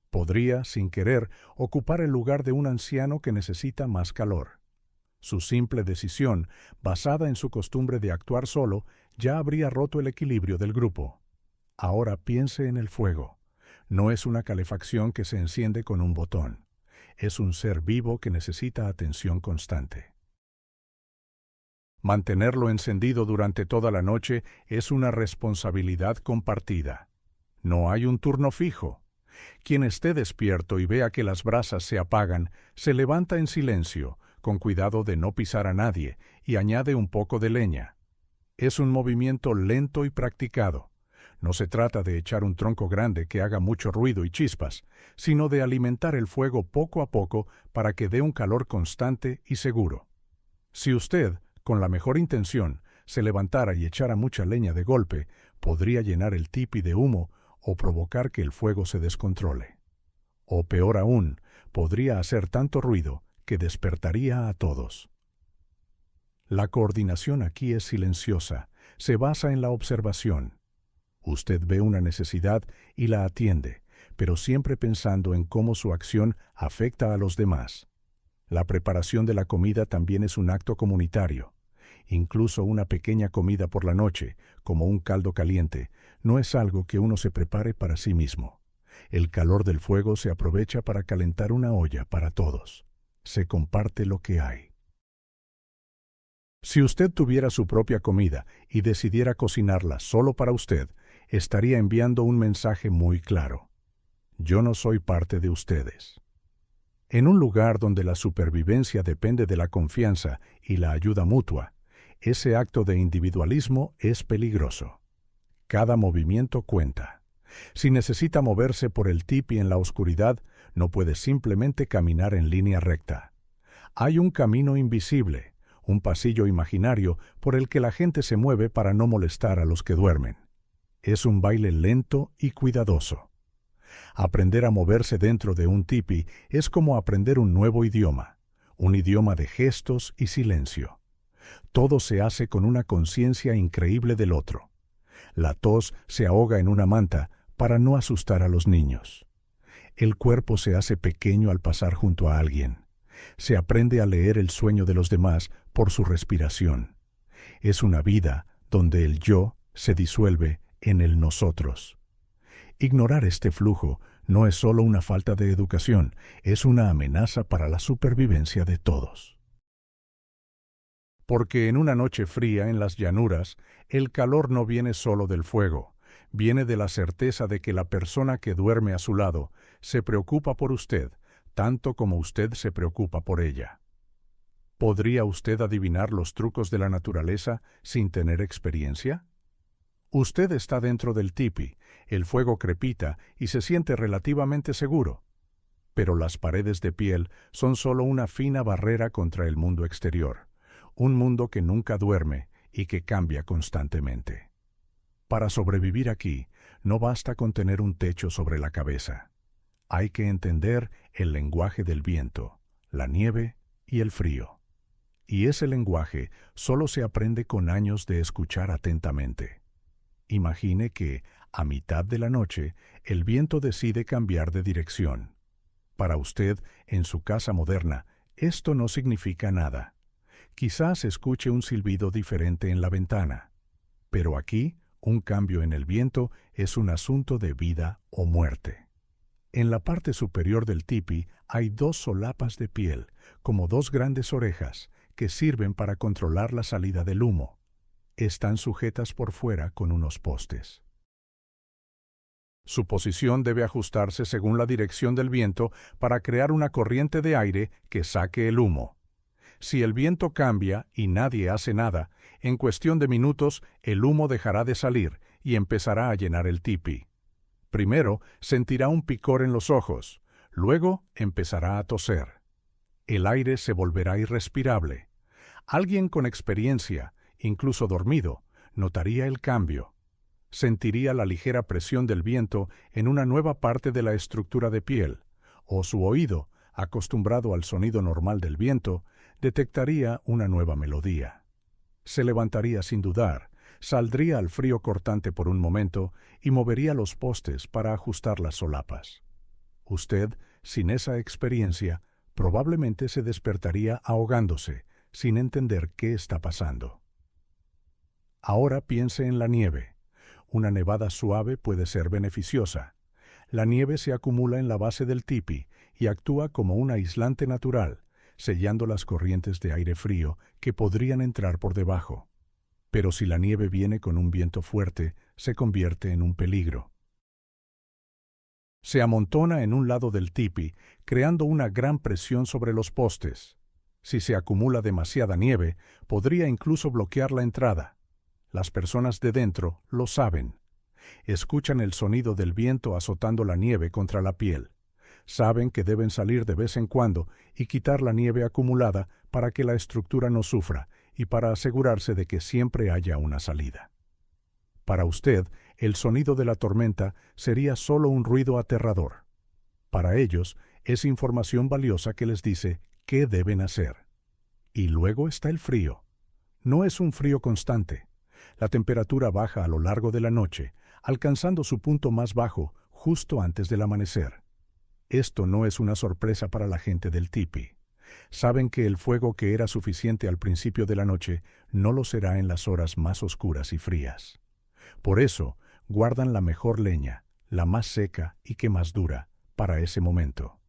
Podría, sin querer, ocupar el lugar de un anciano que necesita más calor. Su simple decisión, basada en su costumbre de actuar solo, ya habría roto el equilibrio del grupo. Ahora piense en el fuego. No es una calefacción que se enciende con un botón. Es un ser vivo que necesita atención constante. Mantenerlo encendido durante toda la noche es una responsabilidad compartida. No hay un turno fijo. Quien esté despierto y vea que las brasas se apagan, se levanta en silencio, con cuidado de no pisar a nadie, y añade un poco de leña. Es un movimiento lento y practicado. No se trata de echar un tronco grande que haga mucho ruido y chispas, sino de alimentar el fuego poco a poco para que dé un calor constante y seguro. Si usted, con la mejor intención, se levantara y echara mucha leña de golpe, podría llenar el tipi de humo o provocar que el fuego se descontrole. O peor aún, podría hacer tanto ruido que despertaría a todos. La coordinación aquí es silenciosa, se basa en la observación. Usted ve una necesidad y la atiende, pero siempre pensando en cómo su acción afecta a los demás. La preparación de la comida también es un acto comunitario. Incluso una pequeña comida por la noche, como un caldo caliente, no es algo que uno se prepare para sí mismo. El calor del fuego se aprovecha para calentar una olla para todos. Se comparte lo que hay. Si usted tuviera su propia comida y decidiera cocinarla solo para usted, estaría enviando un mensaje muy claro. Yo no soy parte de ustedes. En un lugar donde la supervivencia depende de la confianza y la ayuda mutua, ese acto de individualismo es peligroso. Cada movimiento cuenta. Si necesita moverse por el tipi en la oscuridad, no puede simplemente caminar en línea recta. Hay un camino invisible, un pasillo imaginario por el que la gente se mueve para no molestar a los que duermen. Es un baile lento y cuidadoso. Aprender a moverse dentro de un tipi es como aprender un nuevo idioma, un idioma de gestos y silencio. Todo se hace con una conciencia increíble del otro. La tos se ahoga en una manta para no asustar a los niños. El cuerpo se hace pequeño al pasar junto a alguien. Se aprende a leer el sueño de los demás por su respiración. Es una vida donde el yo se disuelve en el nosotros. Ignorar este flujo no es solo una falta de educación, es una amenaza para la supervivencia de todos. Porque en una noche fría en las llanuras, el calor no viene solo del fuego, viene de la certeza de que la persona que duerme a su lado se preocupa por usted, tanto como usted se preocupa por ella. ¿Podría usted adivinar los trucos de la naturaleza sin tener experiencia? Usted está dentro del tipi, el fuego crepita y se siente relativamente seguro. Pero las paredes de piel son solo una fina barrera contra el mundo exterior, un mundo que nunca duerme y que cambia constantemente. Para sobrevivir aquí, no basta con tener un techo sobre la cabeza. Hay que entender el lenguaje del viento, la nieve y el frío. Y ese lenguaje solo se aprende con años de escuchar atentamente. Imagine que, a mitad de la noche, el viento decide cambiar de dirección. Para usted, en su casa moderna, esto no significa nada. Quizás escuche un silbido diferente en la ventana. Pero aquí, un cambio en el viento es un asunto de vida o muerte. En la parte superior del tipi hay dos solapas de piel, como dos grandes orejas, que sirven para controlar la salida del humo. Están sujetas por fuera con unos postes. Su posición debe ajustarse según la dirección del viento para crear una corriente de aire que saque el humo. Si el viento cambia y nadie hace nada, en cuestión de minutos el humo dejará de salir y empezará a llenar el tipi. Primero sentirá un picor en los ojos, luego empezará a toser. El aire se volverá irrespirable. Alguien con experiencia, incluso dormido, notaría el cambio. Sentiría la ligera presión del viento en una nueva parte de la estructura de piel, o su oído, acostumbrado al sonido normal del viento, detectaría una nueva melodía. Se levantaría sin dudar, saldría al frío cortante por un momento y movería los postes para ajustar las solapas. Usted, sin esa experiencia, probablemente se despertaría ahogándose, sin entender qué está pasando. Ahora piense en la nieve. Una nevada suave puede ser beneficiosa. La nieve se acumula en la base del tipi y actúa como un aislante natural, sellando las corrientes de aire frío que podrían entrar por debajo. Pero si la nieve viene con un viento fuerte, se convierte en un peligro. Se amontona en un lado del tipi, creando una gran presión sobre los postes. Si se acumula demasiada nieve, podría incluso bloquear la entrada. Las personas de dentro lo saben. Escuchan el sonido del viento azotando la nieve contra la piel. Saben que deben salir de vez en cuando y quitar la nieve acumulada para que la estructura no sufra y para asegurarse de que siempre haya una salida. Para usted, el sonido de la tormenta sería solo un ruido aterrador. Para ellos, es información valiosa que les dice qué deben hacer. Y luego está el frío. No es un frío constante. La temperatura baja a lo largo de la noche, alcanzando su punto más bajo justo antes del amanecer. Esto no es una sorpresa para la gente del tipi. Saben que el fuego que era suficiente al principio de la noche no lo será en las horas más oscuras y frías. Por eso, guardan la mejor leña, la más seca y que más dura, para ese momento.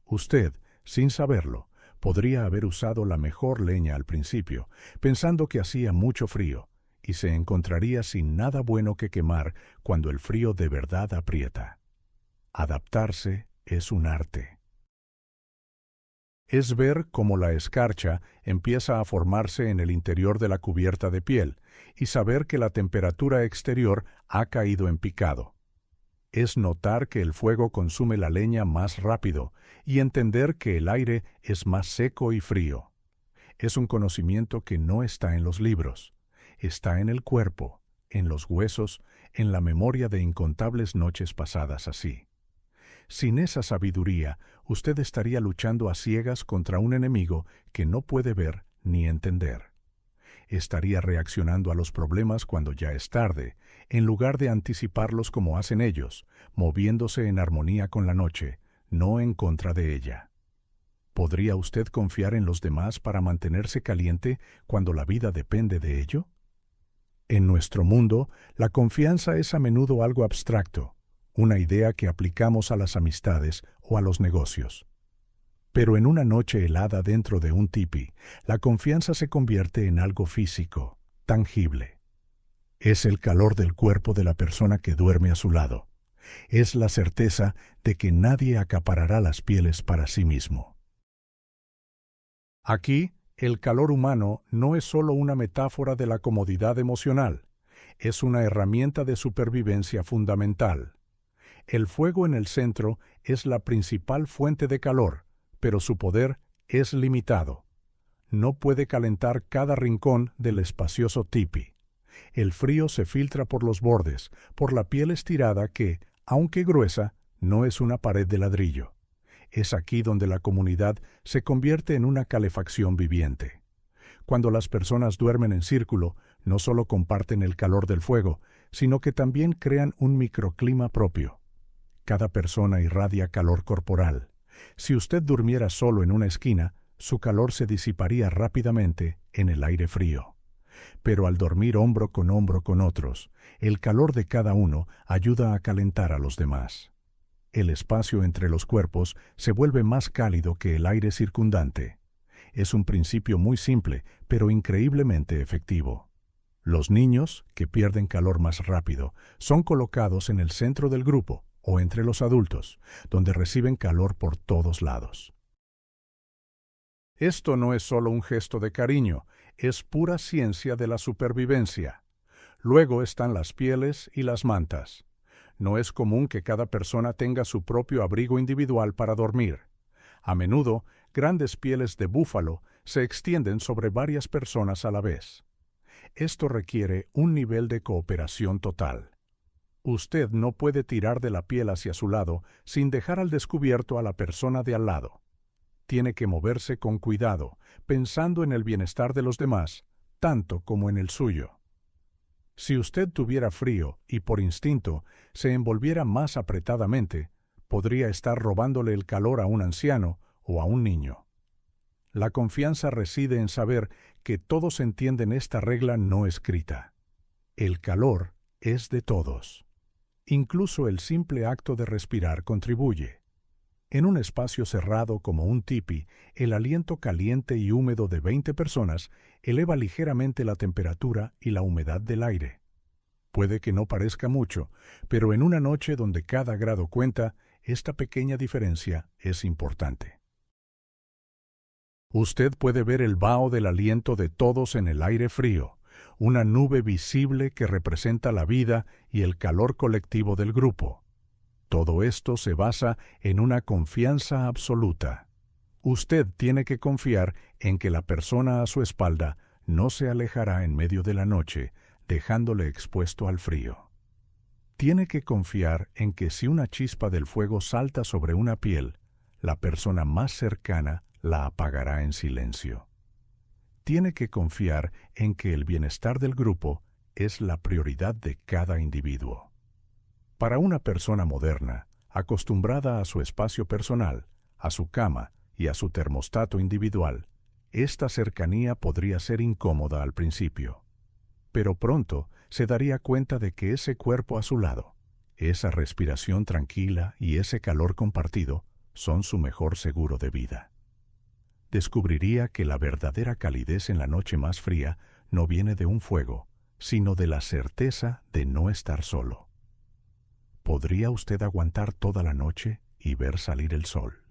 Usted, sin saberlo, podría haber usado la mejor leña al principio, pensando que hacía mucho frío, y se encontraría sin nada bueno que quemar cuando el frío de verdad aprieta. Adaptarse es un arte. Es ver cómo la escarcha empieza a formarse en el interior de la cubierta de piel y saber que la temperatura exterior ha caído en picado. Es notar que el fuego consume la leña más rápido y entender que el aire es más seco y frío. Es un conocimiento que no está en los libros, está en el cuerpo, en los huesos, en la memoria de incontables noches pasadas así. Sin esa sabiduría, usted estaría luchando a ciegas contra un enemigo que no puede ver ni entender. estaría reaccionando a los problemas cuando ya es tarde, en lugar de anticiparlos como hacen ellos, moviéndose en armonía con la noche, no en contra de ella. ¿Podría usted confiar en los demás para mantenerse caliente cuando la vida depende de ello? En nuestro mundo, la confianza es a menudo algo abstracto, una idea que aplicamos a las amistades o a los negocios. Pero en una noche helada dentro de un tipi, la confianza se convierte en algo físico, tangible. Es el calor del cuerpo de la persona que duerme a su lado. Es la certeza de que nadie acaparará las pieles para sí mismo. Aquí, el calor humano no es solo una metáfora de la comodidad emocional, es una herramienta de supervivencia fundamental. El fuego en el centro es la principal fuente de calor, pero su poder es limitado. No puede calentar cada rincón del espacioso tipi. El frío se filtra por los bordes, por la piel estirada que, aunque gruesa, no es una pared de ladrillo. Es aquí donde la comunidad se convierte en una calefacción viviente. Cuando las personas duermen en círculo, no solo comparten el calor del fuego, sino que también crean un microclima propio. Cada persona irradia calor corporal. Si usted durmiera solo en una esquina, su calor se disiparía rápidamente en el aire frío. Pero al dormir hombro con otros, el calor de cada uno ayuda a calentar a los demás. El espacio entre los cuerpos se vuelve más cálido que el aire circundante. Es un principio muy simple, pero increíblemente efectivo. Los niños, que pierden calor más rápido, son colocados en el centro del grupo o entre los adultos, donde reciben calor por todos lados. Esto no es solo un gesto de cariño, es pura ciencia de la supervivencia. Luego están las pieles y las mantas. No es común que cada persona tenga su propio abrigo individual para dormir. A menudo, grandes pieles de búfalo se extienden sobre varias personas a la vez. Esto requiere un nivel de cooperación total. Usted no puede tirar de la piel hacia su lado sin dejar al descubierto a la persona de al lado. Tiene que moverse con cuidado, pensando en el bienestar de los demás, tanto como en el suyo. Si usted tuviera frío y por instinto se envolviera más apretadamente, podría estar robándole el calor a un anciano o a un niño. La confianza reside en saber que todos entienden esta regla no escrita. El calor es de todos. Incluso el simple acto de respirar contribuye. En un espacio cerrado como un tipi, el aliento caliente y húmedo de 20 personas eleva ligeramente la temperatura y la humedad del aire. Puede que no parezca mucho, pero en una noche donde cada grado cuenta, esta pequeña diferencia es importante. Usted puede ver el vaho del aliento de todos en el aire frío, una nube visible que representa la vida y el calor colectivo del grupo. Todo esto se basa en una confianza absoluta. Usted tiene que confiar en que la persona a su espalda no se alejará en medio de la noche, dejándole expuesto al frío. Tiene que confiar en que si una chispa del fuego salta sobre una piel, la persona más cercana la apagará en silencio. Tiene que confiar en que el bienestar del grupo es la prioridad de cada individuo. Para una persona moderna, acostumbrada a su espacio personal, a su cama y a su termostato individual, esta cercanía podría ser incómoda al principio. Pero pronto se daría cuenta de que ese cuerpo a su lado, esa respiración tranquila y ese calor compartido son su mejor seguro de vida. Descubriría que la verdadera calidez en la noche más fría no viene de un fuego, sino de la certeza de no estar solo. ¿Podría usted aguantar toda la noche y ver salir el sol?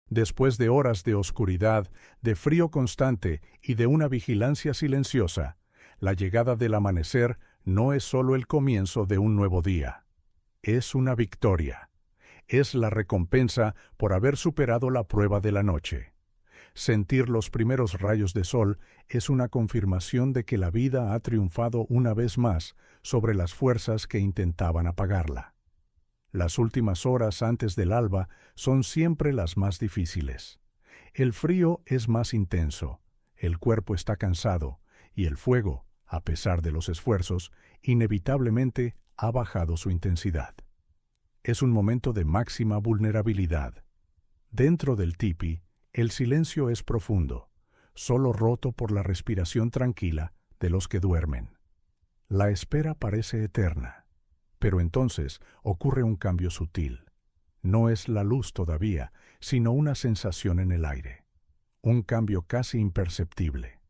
Después de horas de oscuridad, de frío constante y de una vigilancia silenciosa, la llegada del amanecer no es solo el comienzo de un nuevo día. Es una victoria. Es la recompensa por haber superado la prueba de la noche. Sentir los primeros rayos de sol es una confirmación de que la vida ha triunfado una vez más sobre las fuerzas que intentaban apagarla. Las últimas horas antes del alba son siempre las más difíciles. El frío es más intenso, el cuerpo está cansado y el fuego, a pesar de los esfuerzos, inevitablemente ha bajado su intensidad. Es un momento de máxima vulnerabilidad. Dentro del tipi, el silencio es profundo, solo roto por la respiración tranquila de los que duermen. La espera parece eterna, pero entonces ocurre un cambio sutil. No es la luz todavía, sino una sensación en el aire. Un cambio casi imperceptible.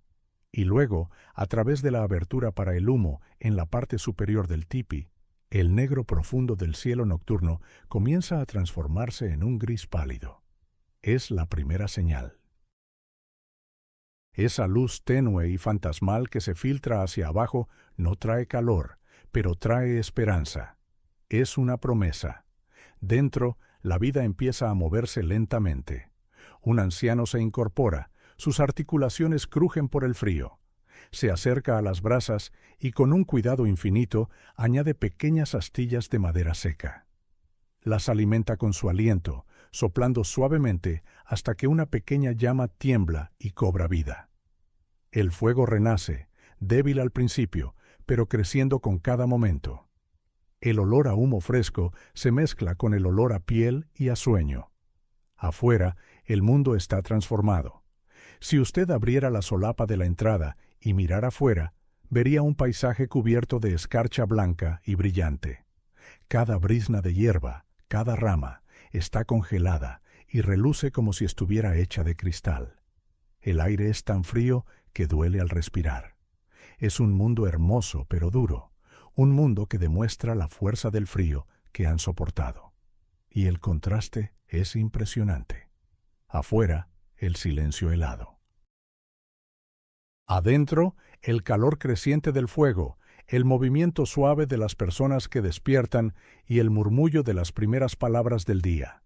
Y luego, a través de la abertura para el humo en la parte superior del tipi, el negro profundo del cielo nocturno comienza a transformarse en un gris pálido. Es la primera señal. Esa luz tenue y fantasmal que se filtra hacia abajo no trae calor, pero trae esperanza. Es una promesa. Dentro, la vida empieza a moverse lentamente. Un anciano se incorpora, sus articulaciones crujen por el frío. Se acerca a las brasas y con un cuidado infinito añade pequeñas astillas de madera seca. Las alimenta con su aliento, soplando suavemente hasta que una pequeña llama tiembla y cobra vida. El fuego renace, débil al principio, pero creciendo con cada momento. El olor a humo fresco se mezcla con el olor a piel y a sueño. Afuera, el mundo está transformado. Si usted abriera la solapa de la entrada y mirara afuera, vería un paisaje cubierto de escarcha blanca y brillante. Cada brizna de hierba, cada rama, está congelada y reluce como si estuviera hecha de cristal. El aire es tan frío que duele al respirar. Es un mundo hermoso pero duro, un mundo que demuestra la fuerza del frío que han soportado. Y el contraste es impresionante. Afuera, el silencio helado. Adentro, el calor creciente del fuego, el movimiento suave de las personas que despiertan y el murmullo de las primeras palabras del día.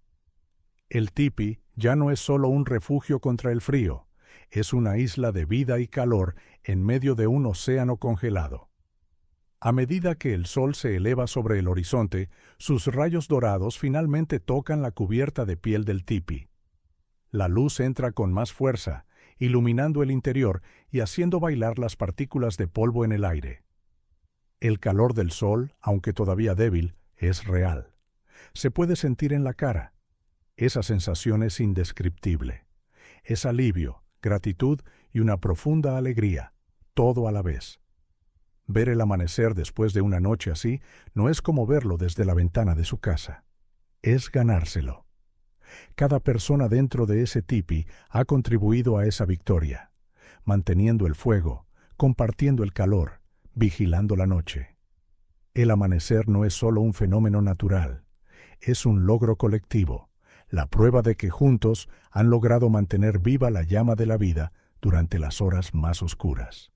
El tipi ya no es solo un refugio contra el frío, es una isla de vida y calor en medio de un océano congelado. A medida que el sol se eleva sobre el horizonte, sus rayos dorados finalmente tocan la cubierta de piel del tipi. La luz entra con más fuerza, iluminando el interior y haciendo bailar las partículas de polvo en el aire. El calor del sol, aunque todavía débil, es real. Se puede sentir en la cara. Esa sensación es indescriptible. Es alivio, gratitud y una profunda alegría, todo a la vez. Ver el amanecer después de una noche así no es como verlo desde la ventana de su casa. Es ganárselo. Cada persona dentro de ese tipi ha contribuido a esa victoria, manteniendo el fuego, compartiendo el calor, vigilando la noche. El amanecer no es solo un fenómeno natural, es un logro colectivo, la prueba de que juntos han logrado mantener viva la llama de la vida durante las horas más oscuras.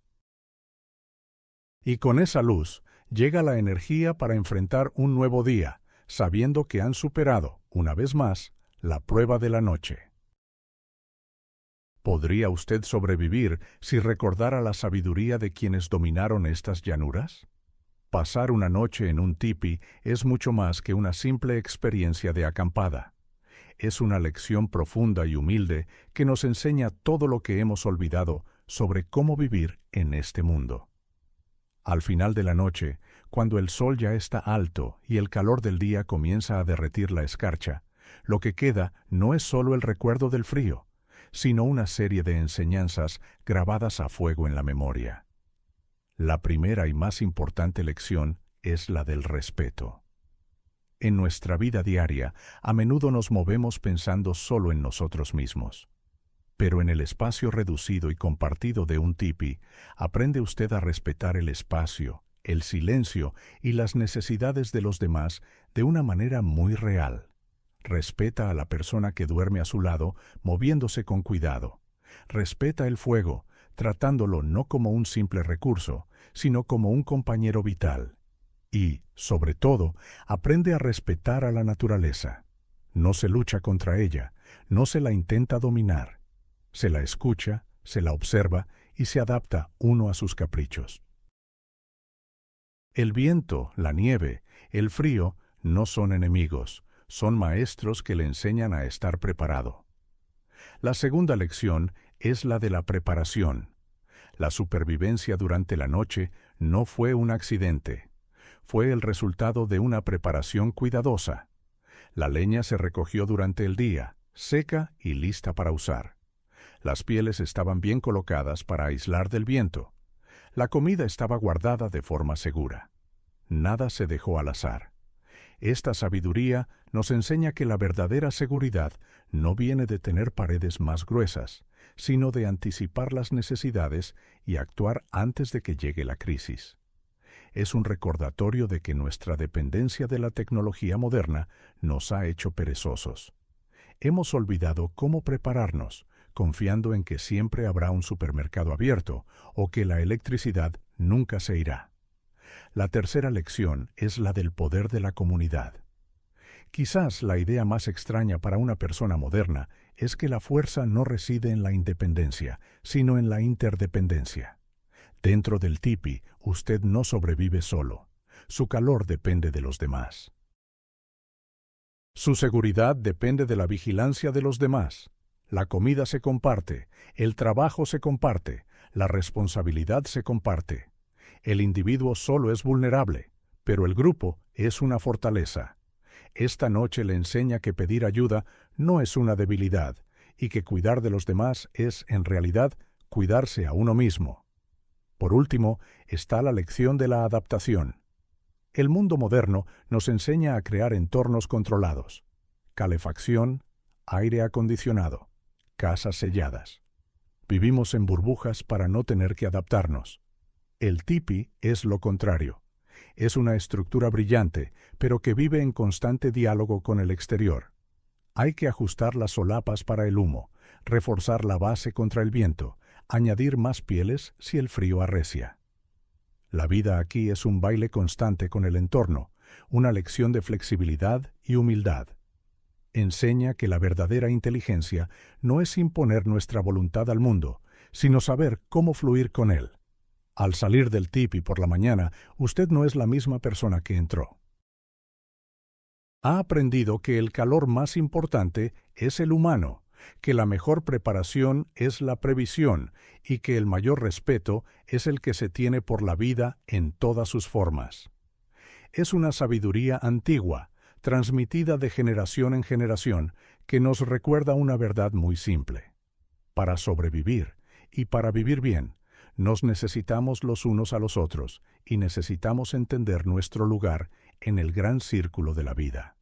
Y con esa luz llega la energía para enfrentar un nuevo día, sabiendo que han superado, una vez más, la prueba de la noche. ¿Podría usted sobrevivir si recordara la sabiduría de quienes dominaron estas llanuras? Pasar una noche en un tipi es mucho más que una simple experiencia de acampada. Es una lección profunda y humilde que nos enseña todo lo que hemos olvidado sobre cómo vivir en este mundo. Al final de la noche, cuando el sol ya está alto y el calor del día comienza a derretir la escarcha, lo que queda no es solo el recuerdo del frío, sino una serie de enseñanzas grabadas a fuego en la memoria. La primera y más importante lección es la del respeto. En nuestra vida diaria, a menudo nos movemos pensando solo en nosotros mismos. Pero en el espacio reducido y compartido de un tipi, aprende usted a respetar el espacio, el silencio y las necesidades de los demás de una manera muy real. Respeta a la persona que duerme a su lado, moviéndose con cuidado. Respeta el fuego, tratándolo no como un simple recurso, sino como un compañero vital. Y, sobre todo, aprende a respetar a la naturaleza. No se lucha contra ella, no se la intenta dominar. Se la escucha, se la observa y se adapta uno a sus caprichos. El viento, la nieve, el frío no son enemigos, son maestros que le enseñan a estar preparado. La segunda lección es la de la preparación. La supervivencia durante la noche no fue un accidente. Fue el resultado de una preparación cuidadosa. La leña se recogió durante el día, seca y lista para usar. Las pieles estaban bien colocadas para aislar del viento. La comida estaba guardada de forma segura. Nada se dejó al azar. Esta sabiduría nos enseña que la verdadera seguridad no viene de tener paredes más gruesas, sino de anticipar las necesidades y actuar antes de que llegue la crisis. Es un recordatorio de que nuestra dependencia de la tecnología moderna nos ha hecho perezosos. Hemos olvidado cómo prepararnos, confiando en que siempre habrá un supermercado abierto o que la electricidad nunca se irá. La tercera lección es la del poder de la comunidad. Quizás la idea más extraña para una persona moderna es que la fuerza no reside en la independencia, sino en la interdependencia. Dentro del tipi, usted no sobrevive solo. Su calor depende de los demás. Su seguridad depende de la vigilancia de los demás. La comida se comparte, el trabajo se comparte, la responsabilidad se comparte. El individuo solo es vulnerable, pero el grupo es una fortaleza. Esta noche le enseña que pedir ayuda no es una debilidad y que cuidar de los demás es, en realidad, cuidarse a uno mismo. Por último, está la lección de la adaptación. El mundo moderno nos enseña a crear entornos controlados. Calefacción, aire acondicionado, casas selladas. Vivimos en burbujas para no tener que adaptarnos. El tipi es lo contrario. Es una estructura brillante, pero que vive en constante diálogo con el exterior. Hay que ajustar las solapas para el humo, reforzar la base contra el viento, añadir más pieles si el frío arrecia. La vida aquí es un baile constante con el entorno, una lección de flexibilidad y humildad. Enseña que la verdadera inteligencia no es imponer nuestra voluntad al mundo, sino saber cómo fluir con él. Al salir del tipi por la mañana, usted no es la misma persona que entró. Ha aprendido que el calor más importante es el humano, que la mejor preparación es la previsión y que el mayor respeto es el que se tiene por la vida en todas sus formas. Es una sabiduría antigua, transmitida de generación en generación, que nos recuerda una verdad muy simple. Para sobrevivir y para vivir bien, nos necesitamos los unos a los otros y necesitamos entender nuestro lugar en el gran círculo de la vida.